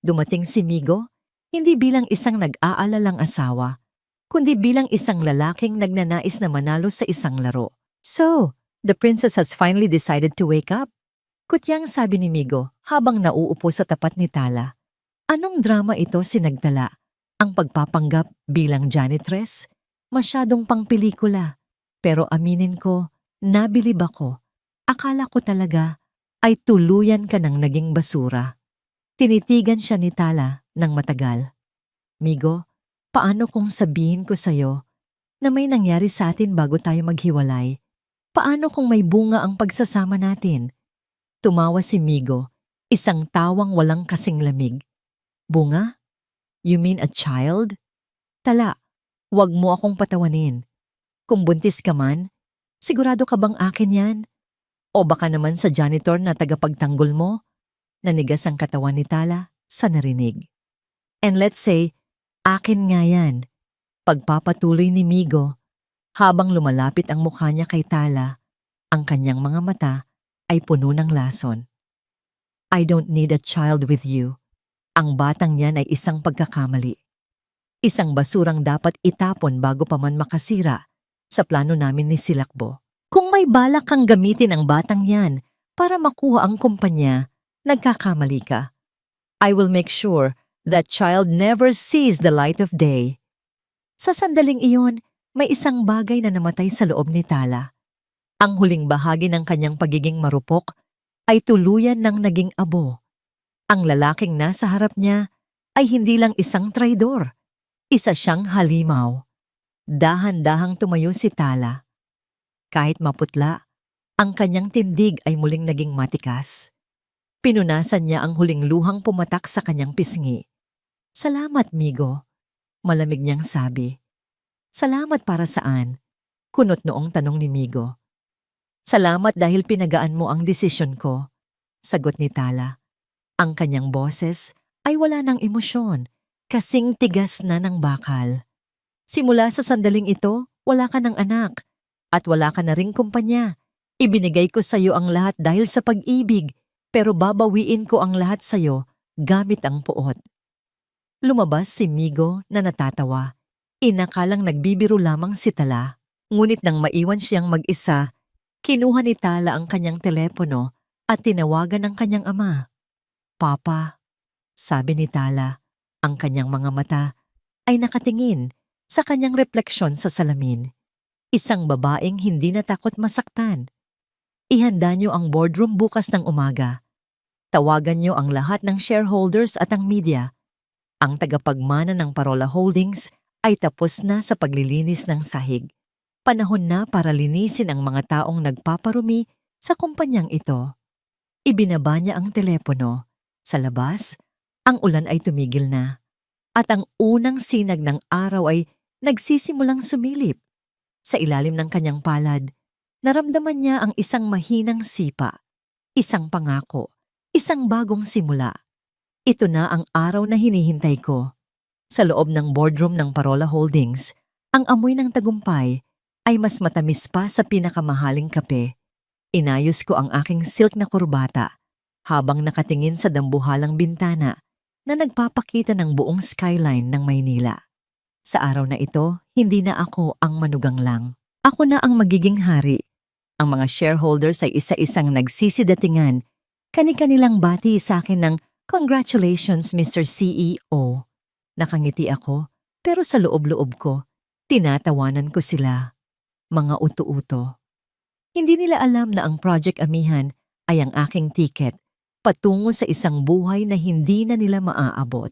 Dumating si Migo, hindi bilang isang nag-aalalang asawa, kundi bilang isang lalaking nagnanais na manalo sa isang laro. So, the princess has finally decided to wake up? Kutyang sabi ni Migo habang nauupo sa tapat ni Tala. Anong drama ito sinagdala? Ang pagpapanggap bilang janitress? Masyadong pang pelikula. Pero aminin ko, nabilib ako. Akala ko talaga ay tuluyan ka ng naging basura. Tinitigan siya ni Tala ng matagal. Migo, paano kung sabihin ko sa'yo na may nangyari sa atin bago tayo maghiwalay? Paano kung may bunga ang pagsasama natin? Tumawa si Migo, isang tawang walang kasing lamig. Bunga? You mean a child? Tala, wag mo akong patawanin. Kung buntis ka man, sigurado ka bang akin yan? O baka naman sa janitor na tagapagtanggol mo? Nanigas ang katawan ni Tala sa narinig. And let's say, akin nga yan. Pagpapatuloy ni Migo, habang lumalapit ang mukha niya kay Tala, ang kanyang mga mata ay puno ng lason. I don't need a child with you. Ang batang yan ay isang pagkakamali. Isang basurang dapat itapon bago pa man makasira sa plano namin ni Silakbo. Kung may balak kang gamitin ang batang yan para makuha ang kumpanya, nagkakamali ka. I will make sure that child never sees the light of day. Sa sandaling iyon, may isang bagay na namatay sa loob ni Tala. Ang huling bahagi ng kanyang pagiging marupok ay tuluyan ng naging abo. Ang lalaking nasa harap niya ay hindi lang isang traidor, isa siyang halimaw. Dahan-dahang tumayo si Tala. Kahit maputla, ang kanyang tindig ay muling naging matikas. Pinunasan niya ang huling luhang pumatak sa kanyang pisngi. Salamat, Migo. Malamig niyang sabi. Salamat para saan? Kunot noong tanong ni Migo. Salamat dahil pinagaan mo ang desisyon ko, sagot ni Tala. Ang kanyang boses ay wala ng emosyon, kasing tigas na ng bakal. Simula sa sandaling ito, wala ka ng anak, at wala ka na ring kumpanya. Ibinigay ko sa iyo ang lahat dahil sa pag-ibig, pero babawiin ko ang lahat sa iyo gamit ang puot. Lumabas si Migo na natatawa. Inakalang nagbibiro lamang si Tala. Ngunit nang maiwan siyang mag-isa, kinuha ni Tala ang kanyang telepono at tinawagan ang kanyang ama. Papa, sabi ni Tala, ang kanyang mga mata ay nakatingin sa kanyang refleksyon sa salamin. Isang babaeng hindi natakot masaktan. Ihanda niyo ang boardroom bukas ng umaga. Tawagan niyo ang lahat ng shareholders at ang media. Ang tagapagmana ng Parola Holdings ay tapos na sa paglilinis ng sahig. Panahon na para linisin ang mga taong nagpaparumi sa kumpanyang ito. Ibinaba niya ang telepono. Sa labas, ang ulan ay tumigil na. At ang unang sinag ng araw ay nagsisimulang sumilip. Sa ilalim ng kanyang palad, naramdaman niya ang isang mahinang sipa, isang pangako, isang bagong simula. Ito na ang araw na hinihintay ko. Sa loob ng boardroom ng Parola Holdings, ang amoy ng tagumpay ay mas matamis pa sa pinakamahaling kape. Inayos ko ang aking silk na kurbata habang nakatingin sa dambuhalang bintana na nagpapakita ng buong skyline ng Maynila. Sa araw na ito, hindi na ako ang manugang lang. Ako na ang magiging hari. Ang mga shareholders ay isa-isang nagsisidatingan. Kani-kanilang bati sa akin ng "Congratulations, Mr. CEO." Nakangiti ako, pero sa loob-loob ko, tinatawanan ko sila. Mga uto-uto. Hindi nila alam na ang Project Amihan ay ang aking tiket patungo sa isang buhay na hindi na nila maaabot.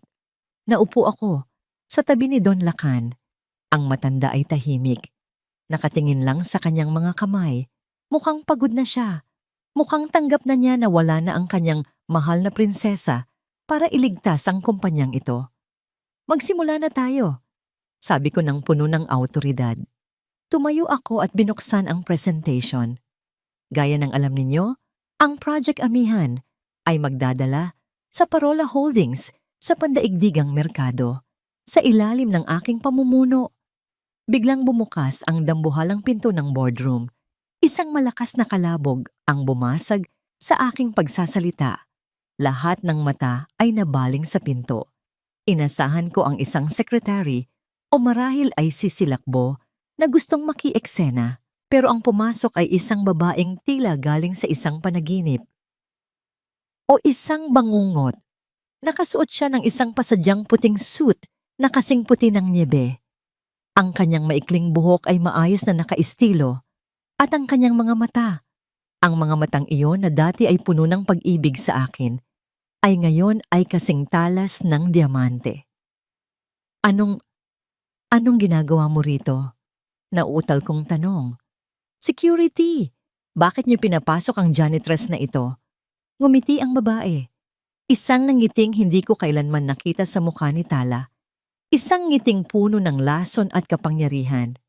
Naupo ako sa tabi ni Don Lacan. Ang matanda ay tahimik. Nakatingin lang sa kanyang mga kamay. Mukhang pagod na siya. Mukhang tanggap na niya na wala na ang kanyang mahal na prinsesa para iligtas ang kumpanyang ito. "Magsimula na tayo," sabi ko ng puno ng awtoridad. Tumayo ako at binuksan ang presentation. Gaya ng alam ninyo, ang Project Amihan ay magdadala sa Parola Holdings sa pandaigdigang merkado sa ilalim ng aking pamumuno. Biglang bumukas ang dambuhalang pinto ng boardroom. Isang malakas na kalabog ang bumasag sa aking pagsasalita. Lahat ng mata ay nabaling sa pinto. Inasahan ko ang isang sekretary o marahil ay sisilakbo na gustong makieksena, pero ang pumasok ay isang babaeng tila galing sa isang panaginip. O isang bangungot. Nakasuot siya ng isang pasadyang puting suit na kasing puti ng nyebe. Ang kanyang maikling buhok ay maayos na nakaistilo at ang kanyang mga mata, ang mga matang iyon na dati ay puno ng pag-ibig sa akin, ay ngayon ay kasing talas ng diamante. Anong ginagawa mo rito?" Nauutal kong tanong. "Security! Bakit niyo pinapasok ang janitress na ito?" Ngumiti ang babae. Isang nangiting hindi ko kailanman nakita sa mukha ni Tala. Isang ngiting puno ng lason at kapangyarihan.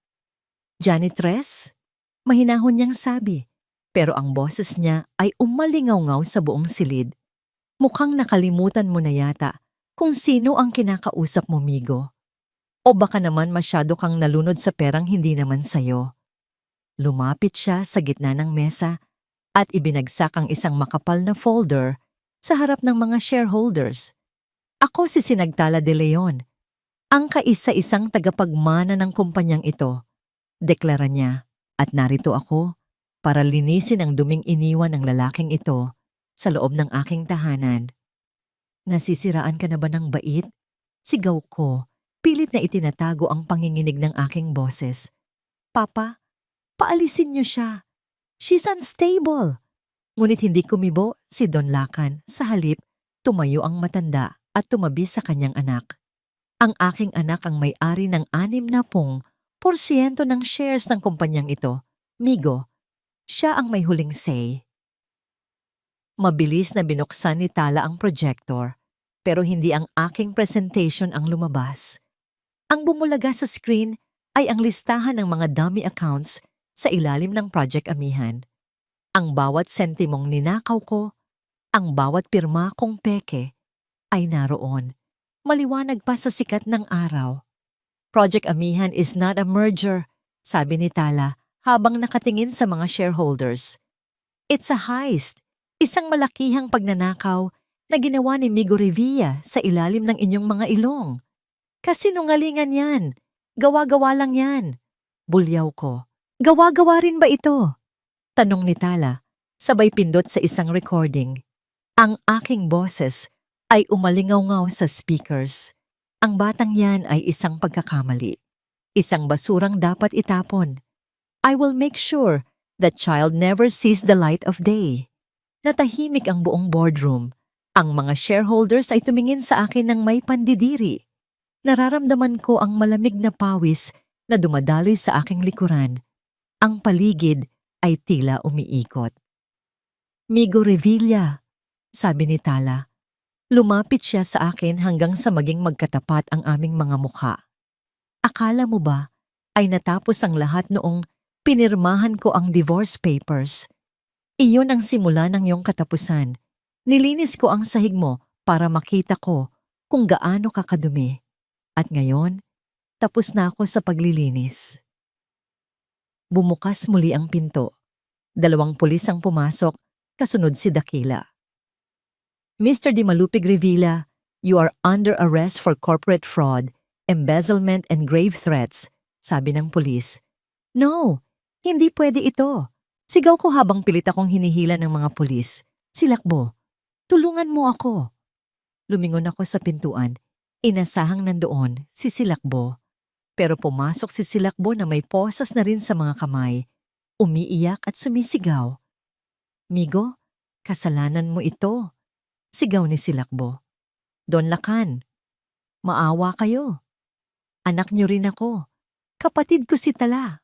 "Janitress?" Mahinahon niyang sabi, pero ang boses niya ay umalingaw-ngaw sa buong silid. "Mukhang nakalimutan mo na yata kung sino ang kinakausap mo, Migo. O baka naman masyado kang nalunod sa perang hindi naman sayo." Lumapit siya sa gitna ng mesa at ibinagsak ang isang makapal na folder sa harap ng mga shareholders. "Ako si Sinagtala de Leon, ang kaisa-isang tagapagmana ng kumpanyang ito," deklara niya, "at narito ako para linisin ang duming iniwan ng lalaking ito sa loob ng aking tahanan." "Nasisiraan ka na ba ng bait?" Sigaw ko, pilit na itinatago ang panginginig ng aking boses. "Papa, paalisin niyo siya. She's unstable." Ngunit hindi kumibo si Don Lacan. Sa halip, tumayo ang matanda at tumabi sa kanyang anak. Ang aking anak ang may-ari ng 60% ng shares ng kumpanyang ito. Migo, siya ang may huling say. Mabilis na binuksan ni Tala ang projector, pero hindi ang aking presentation ang lumabas. Ang bumulaga sa screen ay ang listahan ng mga dummy accounts sa ilalim ng Project Amihan. Ang bawat sentimong ninakaw ko, ang bawat pirma kong peke, ay naroon, maliwanag pa sa sikat ng araw. "Project Amihan is not a merger," sabi ni Tala habang nakatingin sa mga shareholders. "It's a heist. Isang malakihang pagnanakaw na ginawa ni Migo Revilla sa ilalim ng inyong mga ilong. Kasinungalingan yan. Gawa-gawa lang yan." Bulyaw ko. "Gawa-gawa rin ba ito?" tanong ni Tala, sabay pindot sa isang recording. Ang aking boses ay umalingaw-ngaw sa speakers. Ang batang yan ay isang pagkakamali. Isang basurang dapat itapon. "I will make sure that child never sees the light of day." Natahimik ang buong boardroom. Ang mga shareholders ay tumingin sa akin ng may pandidiri. Nararamdaman ko ang malamig na pawis na dumadaloy sa aking likuran. Ang paligid ay tila umiikot. "Migo Revilla," sabi ni Tala. Lumapit siya sa akin hanggang sa maging magkatapat ang aming mga mukha. Akala mo ba ay natapos ang lahat noong pinirmahan ko ang divorce papers? Iyon ang simula ng iyong katapusan. Nilinis ko ang sahig mo para makita ko kung gaano ka kadumi. At ngayon, tapos na ako sa paglilinis. Bumukas muli ang pinto. 2 pulis ang pumasok, kasunod si Dakila. Mr. Di Malupig Revilla, you are under arrest for corporate fraud, embezzlement and grave threats, sabi ng pulis. No, hindi pwede ito. Sigaw ko habang pilit akong hinihila ng mga pulis. Silakbo, tulungan mo ako. Lumingon ako sa pintuan. Inasahang nandoon si Silakbo. Pero pumasok si Silakbo na may posas na rin sa mga kamay. Umiiyak at sumisigaw. Migo, kasalanan mo ito. Sigaw ni Silakbo. Don Lacan, maawa kayo. Anak niyo rin ako. Kapatid ko si Tala.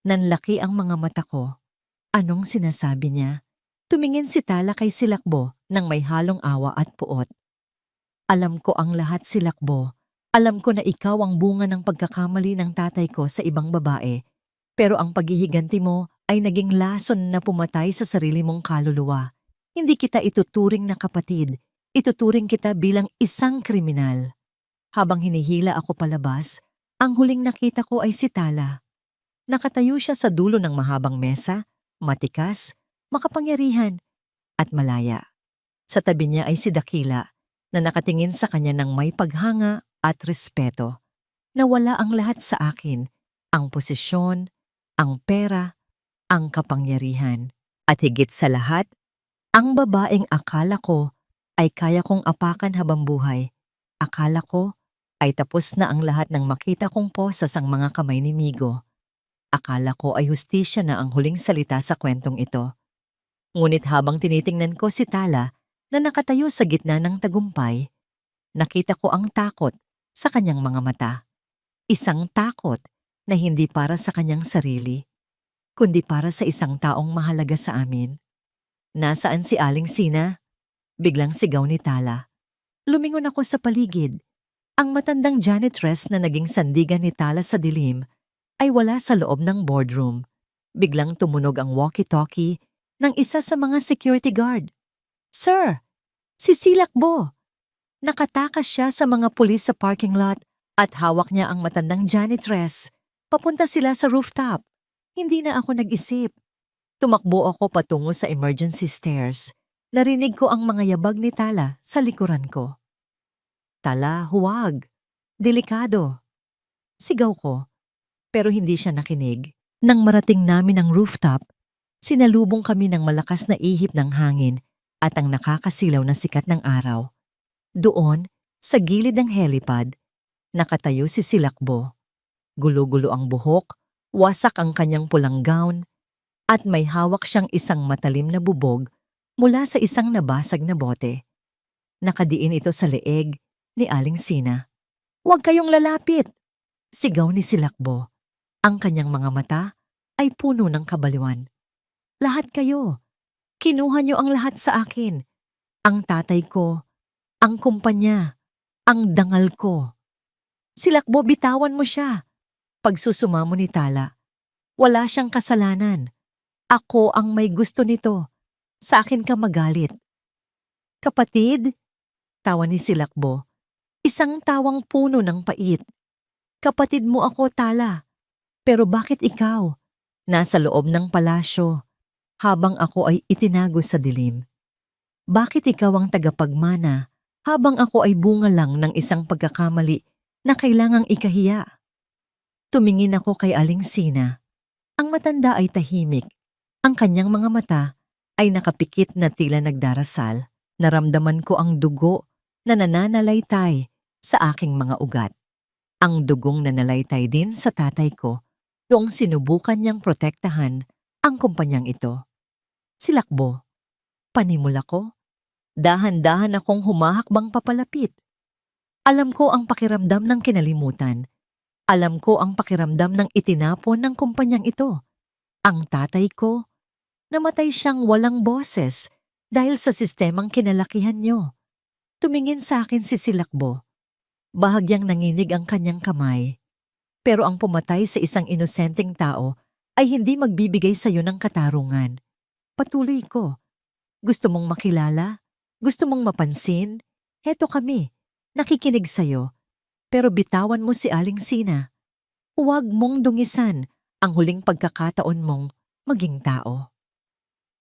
Nanlaki ang mga mata ko. Anong sinasabi niya? Tumingin si Tala kay Silakbo nang may halong awa at puot. Alam ko ang lahat, Silakbo. Alam ko na ikaw ang bunga ng pagkakamali ng tatay ko sa ibang babae. Pero ang paghihiganti mo ay naging lason na pumatay sa sarili mong kaluluwa. Hindi kita ituturing na kapatid. Ituturing kita bilang isang kriminal. Habang hinihila ako palabas, ang huling nakita ko ay si Tala. Nakatayo siya sa dulo ng mahabang mesa, matikas, makapangyarihan, at malaya. Sa tabi niya ay si Dakila, na nakatingin sa kanya ng may paghanga at respeto. Nawala ang lahat sa akin, ang posisyon, ang pera, ang kapangyarihan. At higit sa lahat, ang babaeng akala ko ay kaya kong apakan habang buhay. Akala ko ay tapos na ang lahat ng makita kong posas ang mga kamay ni Migo. Akala ko ay hustisya na ang huling salita sa kwentong ito. Ngunit habang tinitingnan ko si Tala na nakatayo sa gitna ng tagumpay, nakita ko ang takot sa kanyang mga mata. Isang takot na hindi para sa kanyang sarili, kundi para sa isang taong mahalaga sa amin. Nasaan si Aling Sina? Biglang sigaw ni Tala. Lumingon ako sa paligid. Ang matandang janitress na naging sandigan ni Tala sa dilim ay wala sa loob ng boardroom. Biglang tumunog ang walkie-talkie ng isa sa mga security guard. Sir, si Silakbo! Nakatakas siya sa mga pulis sa parking lot at hawak niya ang matandang janitress. Papunta sila sa rooftop. Hindi na ako nag-isip. Tumakbo ako patungo sa emergency stairs. Narinig ko ang mga yabag ni Tala sa likuran ko. Tala, huwag. Delikado. Sigaw ko, pero hindi siya nakinig. Nang marating namin ang rooftop, sinalubong kami ng malakas na ihip ng hangin at ang nakakasilaw na sikat ng araw. Doon, sa gilid ng helipad, nakatayo si Silakbo. Gulo-gulo ang buhok, wasak ang kanyang pulang gown, at may hawak siyang isang matalim na bubog mula sa isang nabasag na bote. Nakadiin ito sa leeg ni Aling Sina. Huwag kayong lalapit! Sigaw ni Silakbo. Ang kanyang mga mata ay puno ng kabaliwan. Lahat kayo. Kinuha niyo ang lahat sa akin. Ang tatay ko, ang kumpanya, ang dangal ko. Silakbo, bitawan mo siya. Pagsusumamo ni Tala. Wala siyang kasalanan. Ako ang may gusto nito. Sa akin ka magalit. Kapatid? Tawa ni Silakbo. Isang tawang puno ng pait. Kapatid mo ako, Tala. Pero bakit ikaw? Nasa loob ng palasyo, habang ako ay itinago sa dilim. Bakit ikaw ang tagapagmana, habang ako ay bunga lang ng isang pagkakamali na kailangang ikahiya? Tumingin ako kay Aling Sina. Ang matanda ay tahimik. Ang kanyang mga mata ay nakapikit na tila nagdarasal. Naramdaman ko ang dugo na nananalaytay sa aking mga ugat. Ang dugong nanalalaytay din sa tatay ko noong sinubukan niyang protektahan ang kumpanyang ito. Silakbo. Panimula ko. Dahan-dahan akong humahakbang papalapit. Alam ko ang pakiramdam ng kinalimutan. Alam ko ang pakiramdam ng itinapon ng kumpanyang ito. Ang tatay ko, namatay siyang walang boses dahil sa sistemang kinalakihan niyo. Tumingin sa akin si Silakbo. Bahagyang nanginig ang kanyang kamay. Pero ang pumatay sa isang inosenteng tao ay hindi magbibigay sa iyo ng katarungan. Patuloy ko. Gusto mong makilala? Gusto mong mapansin? Heto kami, nakikinig sa iyo. Pero bitawan mo si Aling Sina. Huwag mong dungisan ang huling pagkakataon mong maging tao.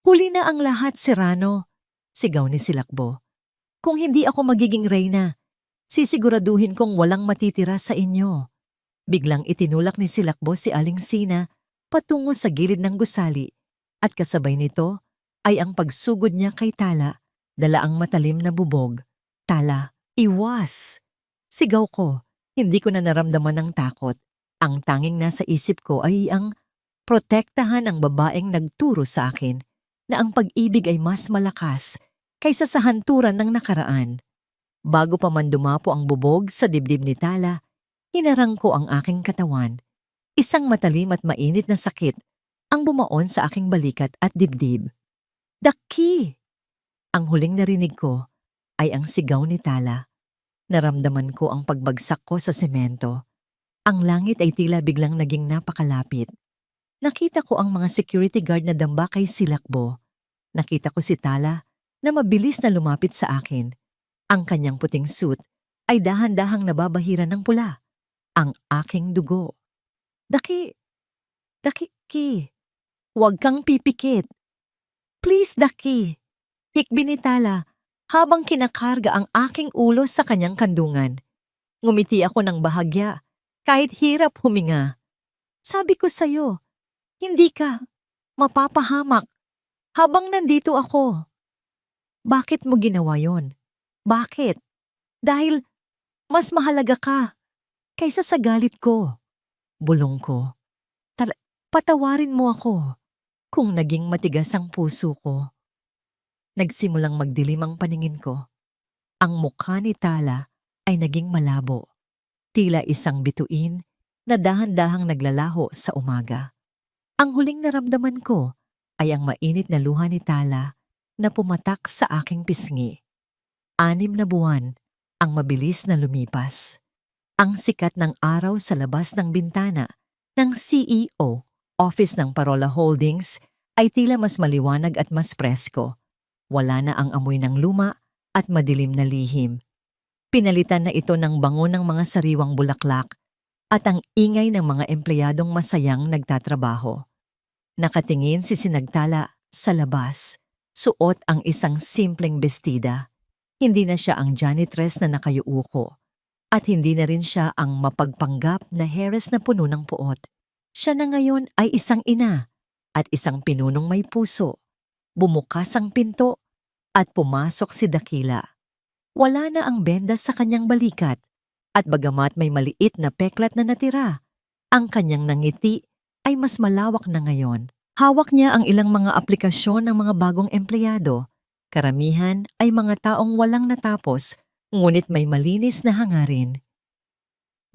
Huli na ang lahat, Serrano, sigaw ni Silakbo. Kung hindi ako magiging reyna, sisiguraduhin kong walang matitira sa inyo. Biglang itinulak ni Silakbo si Aling Sina patungo sa gilid ng gusali at kasabay nito ay ang pagsugod niya kay Tala, dala ang matalim na bubog. Tala, iwas! Sigaw ko, hindi ko na naramdaman ng takot. Ang tanging nasa isip ko ay ang protektahan ang babaeng nagturo sa akin na ang pag-ibig ay mas malakas kaysa sa hanturan ng nakaraan. Bago pa man dumapo ang bubog sa dibdib ni Tala, hinarang ko ang aking katawan. Isang matalim at mainit na sakit ang bumaon sa aking balikat at dibdib. Daki! Ang huling narinig ko ay ang sigaw ni Tala. Naramdaman ko ang pagbagsak ko sa semento. Ang langit ay tila biglang naging napakalapit. Nakita ko ang mga security guard na damba kay Silakbo. Nakita ko si Tala na mabilis na lumapit sa akin. Ang kanyang puting suit ay dahan-dahang nababahiran ng pula. Ang aking dugo. Daki! Daki! Huwag kang pipikit. Please, Daki! Hikbi ni Tala habang kinakarga ang aking ulo sa kanyang kandungan. Ngumiti ako ng bahagya kahit hirap huminga. Sabi ko sa'yo, hindi ka mapapahamak habang nandito ako. Bakit mo ginawa yon? Bakit? Dahil mas mahalaga ka kaysa sa galit ko. Bulong ko. Patawarin mo ako kung naging matigas ang puso ko. Nagsimulang magdilim ang paningin ko. Ang mukha ni Tala ay naging malabo. Tila isang bituin na dahan-dahang naglalaho sa umaga. Ang huling naramdaman ko ay ang mainit na luha ni Tala na pumatak sa aking pisngi. 6 na buwan ang mabilis na lumipas. Ang sikat ng araw sa labas ng bintana ng CEO, Office ng Parola Holdings, ay tila mas maliwanag at mas presko. Wala na ang amoy ng luma at madilim na lihim. Pinalitan na ito ng bango ng mga sariwang bulaklak at ang ingay ng mga empleyadong masayang nagtatrabaho. Nakatingin si Sinagtala sa labas. Suot ang isang simpleng bestida. Hindi na siya ang janitress na nakayuuko. At hindi na rin siya ang mapagpanggap na heres na puno ng puot. Siya na ngayon ay isang ina at isang pinunong may puso. Bumukas ang pinto at pumasok si Dakila. Wala na ang benda sa kanyang balikat at bagamat may maliit na peklat na natira, ang kanyang nangiti ay mas malawak na ngayon. Hawak niya ang ilang mga aplikasyon ng mga bagong empleyado. Karamihan ay mga taong walang natapos, ngunit may malinis na hangarin.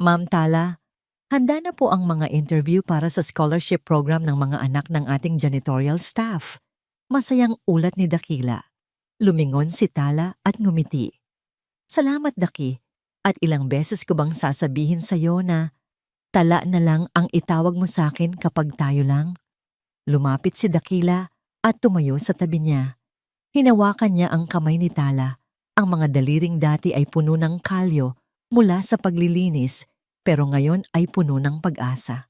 Ma'am Tala, handa na po ang mga interview para sa scholarship program ng mga anak ng ating janitorial staff. Masayang ulat ni Dakila. Lumingon si Tala at ngumiti. Salamat, Daki, at ilang beses ko bang sasabihin sa'yo na Tala na lang ang itawag mo sa akin kapag tayo lang? Lumapit si Dakila at tumayo sa tabi niya. Hinawakan niya ang kamay ni Tala. Ang mga daliring dati ay puno ng kalyo mula sa paglilinis, pero ngayon ay puno ng pag-asa.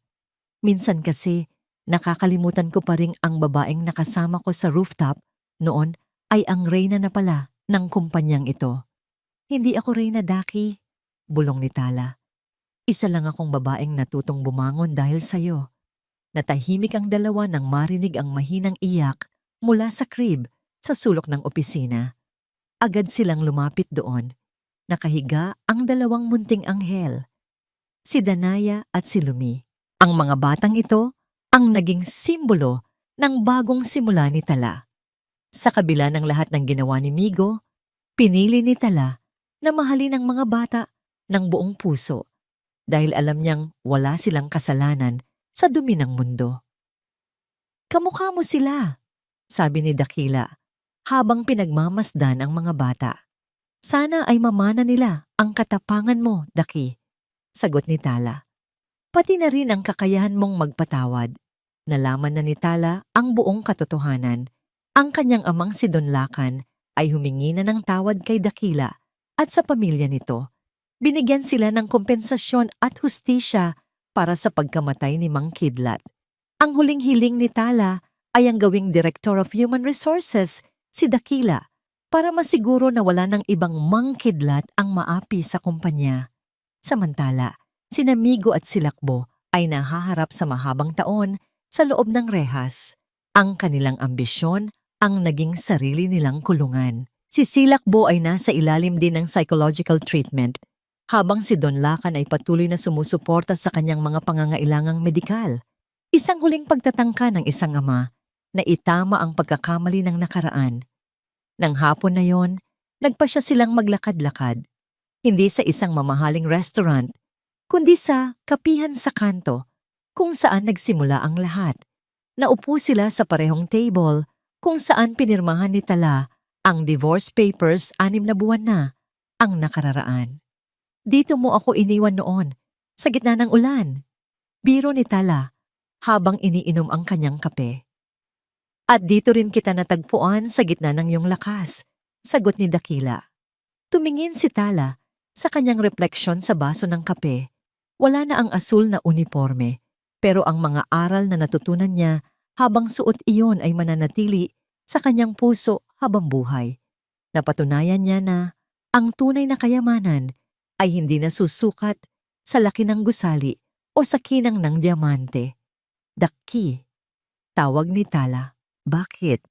Minsan kasi, nakakalimutan ko pa rin ang babaeng nakasama ko sa rooftop noon ay ang reyna na pala ng kumpanyang ito. Hindi ako reyna, Daki, bulong ni Tala. Isa lang akong babaeng natutong bumangon dahil sa'yo. Natahimik ang dalawa nang marinig ang mahinang iyak mula sa crib sa sulok ng opisina. Agad silang lumapit doon. Nakahiga ang dalawang munting anghel, si Danaya at si Lumi. Ang mga batang ito ang naging simbolo ng bagong simula ni Tala. Sa kabila ng lahat ng ginawa ni Migo, pinili ni Tala na mahalin ang mga bata ng buong puso dahil alam niyang wala silang kasalanan sa dumi ng mundo. Kamukha mo sila, sabi ni Dakila habang pinagmamasdan ang mga bata. Sana ay mamana nila ang katapangan mo, Daki. Sagot ni Tala. Pati na rin ang kakayahan mong magpatawad. Nalaman na ni Tala ang buong katotohanan. Ang kanyang amang si Don Lacan ay humingi na ng tawad kay Dakila at sa pamilya nito. Binigyan sila ng kompensasyon at hustisya para sa pagkamatay ni Mang Kidlat. Ang huling hiling ni Tala ay ang gawing Director of Human Resources, si Dakila, para masiguro na wala ng ibang Mang Kidlat ang maapi sa kumpanya. Samantala, sina Migo at Silakbo ay nahaharap sa mahabang taon sa loob ng rehas. Ang kanilang ambisyon ang naging sarili nilang kulungan. Si Silakbo ay nasa ilalim din ng psychological treatment, habang si Don Lacan ay patuloy na sumusuporta sa kanyang mga pangangailangang medikal. Isang huling pagtatangka ng isang ama na itama ang pagkakamali ng nakaraan. Nang hapon na yon, nagpa siya silang maglakad-lakad, hindi sa isang mamahaling restaurant, kundi sa kapihan sa kanto, kung saan nagsimula ang lahat. Naupo sila sa parehong table, kung saan pinirmahan ni Tala ang divorce papers 6 na buwan na ang nakararaan. Dito mo ako iniwan noon, sa gitna ng ulan. Biro ni Tala, habang iniinom ang kanyang kape. At dito rin kita natagpuan sa gitna ng iyong lakas, sagot ni Dakila. Tumingin si Tala sa kanyang refleksyon sa baso ng kape. Wala na ang asul na uniforme, pero ang mga aral na natutunan niya habang suot iyon ay mananatili sa kanyang puso habang buhay. Napatunayan niya na ang tunay na kayamanan ay hindi nasusukat sa laki ng gusali o sa kinang ng diamante. Daki, tawag ni Tala. Bakit?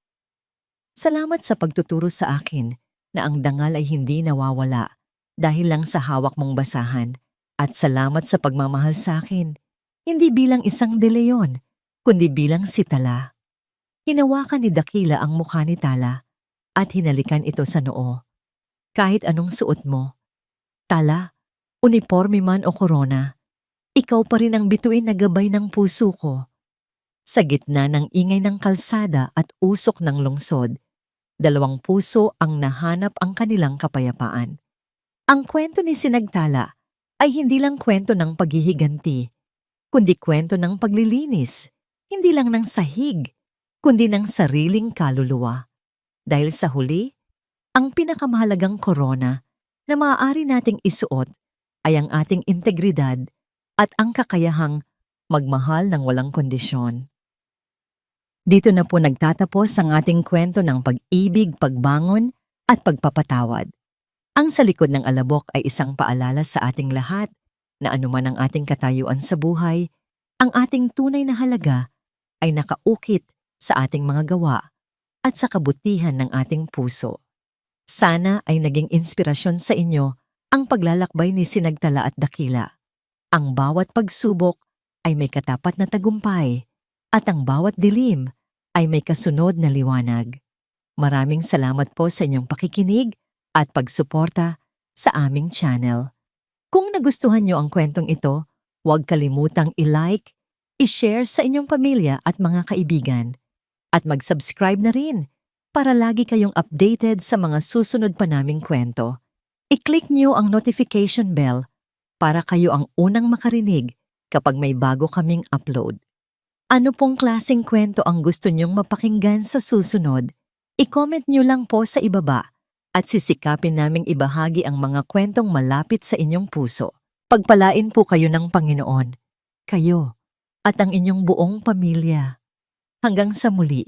Salamat sa pagtuturo sa akin na ang dangal ay hindi nawawala dahil lang sa hawak mong basahan. At salamat sa pagmamahal sa akin, hindi bilang isang De Leon, kundi bilang si Tala. Hinawakan ni Dakila ang mukha ni Tala at hinalikan ito sa noo. Kahit anong suot mo, Tala, uniforme man o korona, ikaw pa rin ang bituin na gabay ng puso ko. Sa gitna ng ingay ng kalsada at usok ng lungsod, 2 puso ang nahanap ang kanilang kapayapaan. Ang kwento ni Sinagtala ay hindi lang kwento ng paghihiganti, kundi kwento ng paglilinis, hindi lang ng sahig, kundi ng sariling kaluluwa. Dahil sa huli, ang pinakamahalagang korona na maaari nating isuot ay ang ating integridad at ang kakayahang magmahal ng walang kondisyon. Dito na po nagtatapos ang ating kwento ng pag-ibig, pagbangon at pagpapatawad. Ang sa likod ng alabok ay isang paalala sa ating lahat na anuman ang ating katayuan sa buhay, ang ating tunay na halaga ay nakaukit sa ating mga gawa at sa kabutihan ng ating puso. Sana ay naging inspirasyon sa inyo ang paglalakbay ni Sinagtala at Dakila. Ang bawat pagsubok ay may katapat na tagumpay at ang bawat dilim ay may kasunod na liwanag. Maraming salamat po sa inyong pakikinig at pagsuporta sa aming channel. Kung nagustuhan nyo ang kwentong ito, huwag kalimutang i-like, i-share sa inyong pamilya at mga kaibigan. At mag-subscribe na rin para lagi kayong updated sa mga susunod pa naming kwento. I-click nyo ang notification bell para kayo ang unang makarinig kapag may bago kaming upload. Ano pong klaseng kwento ang gusto nyong mapakinggan sa susunod? I-comment nyo lang po sa ibaba at sisikapin naming ibahagi ang mga kwentong malapit sa inyong puso. Pagpalain po kayo ng Panginoon, kayo at ang inyong buong pamilya. Hanggang sa muli.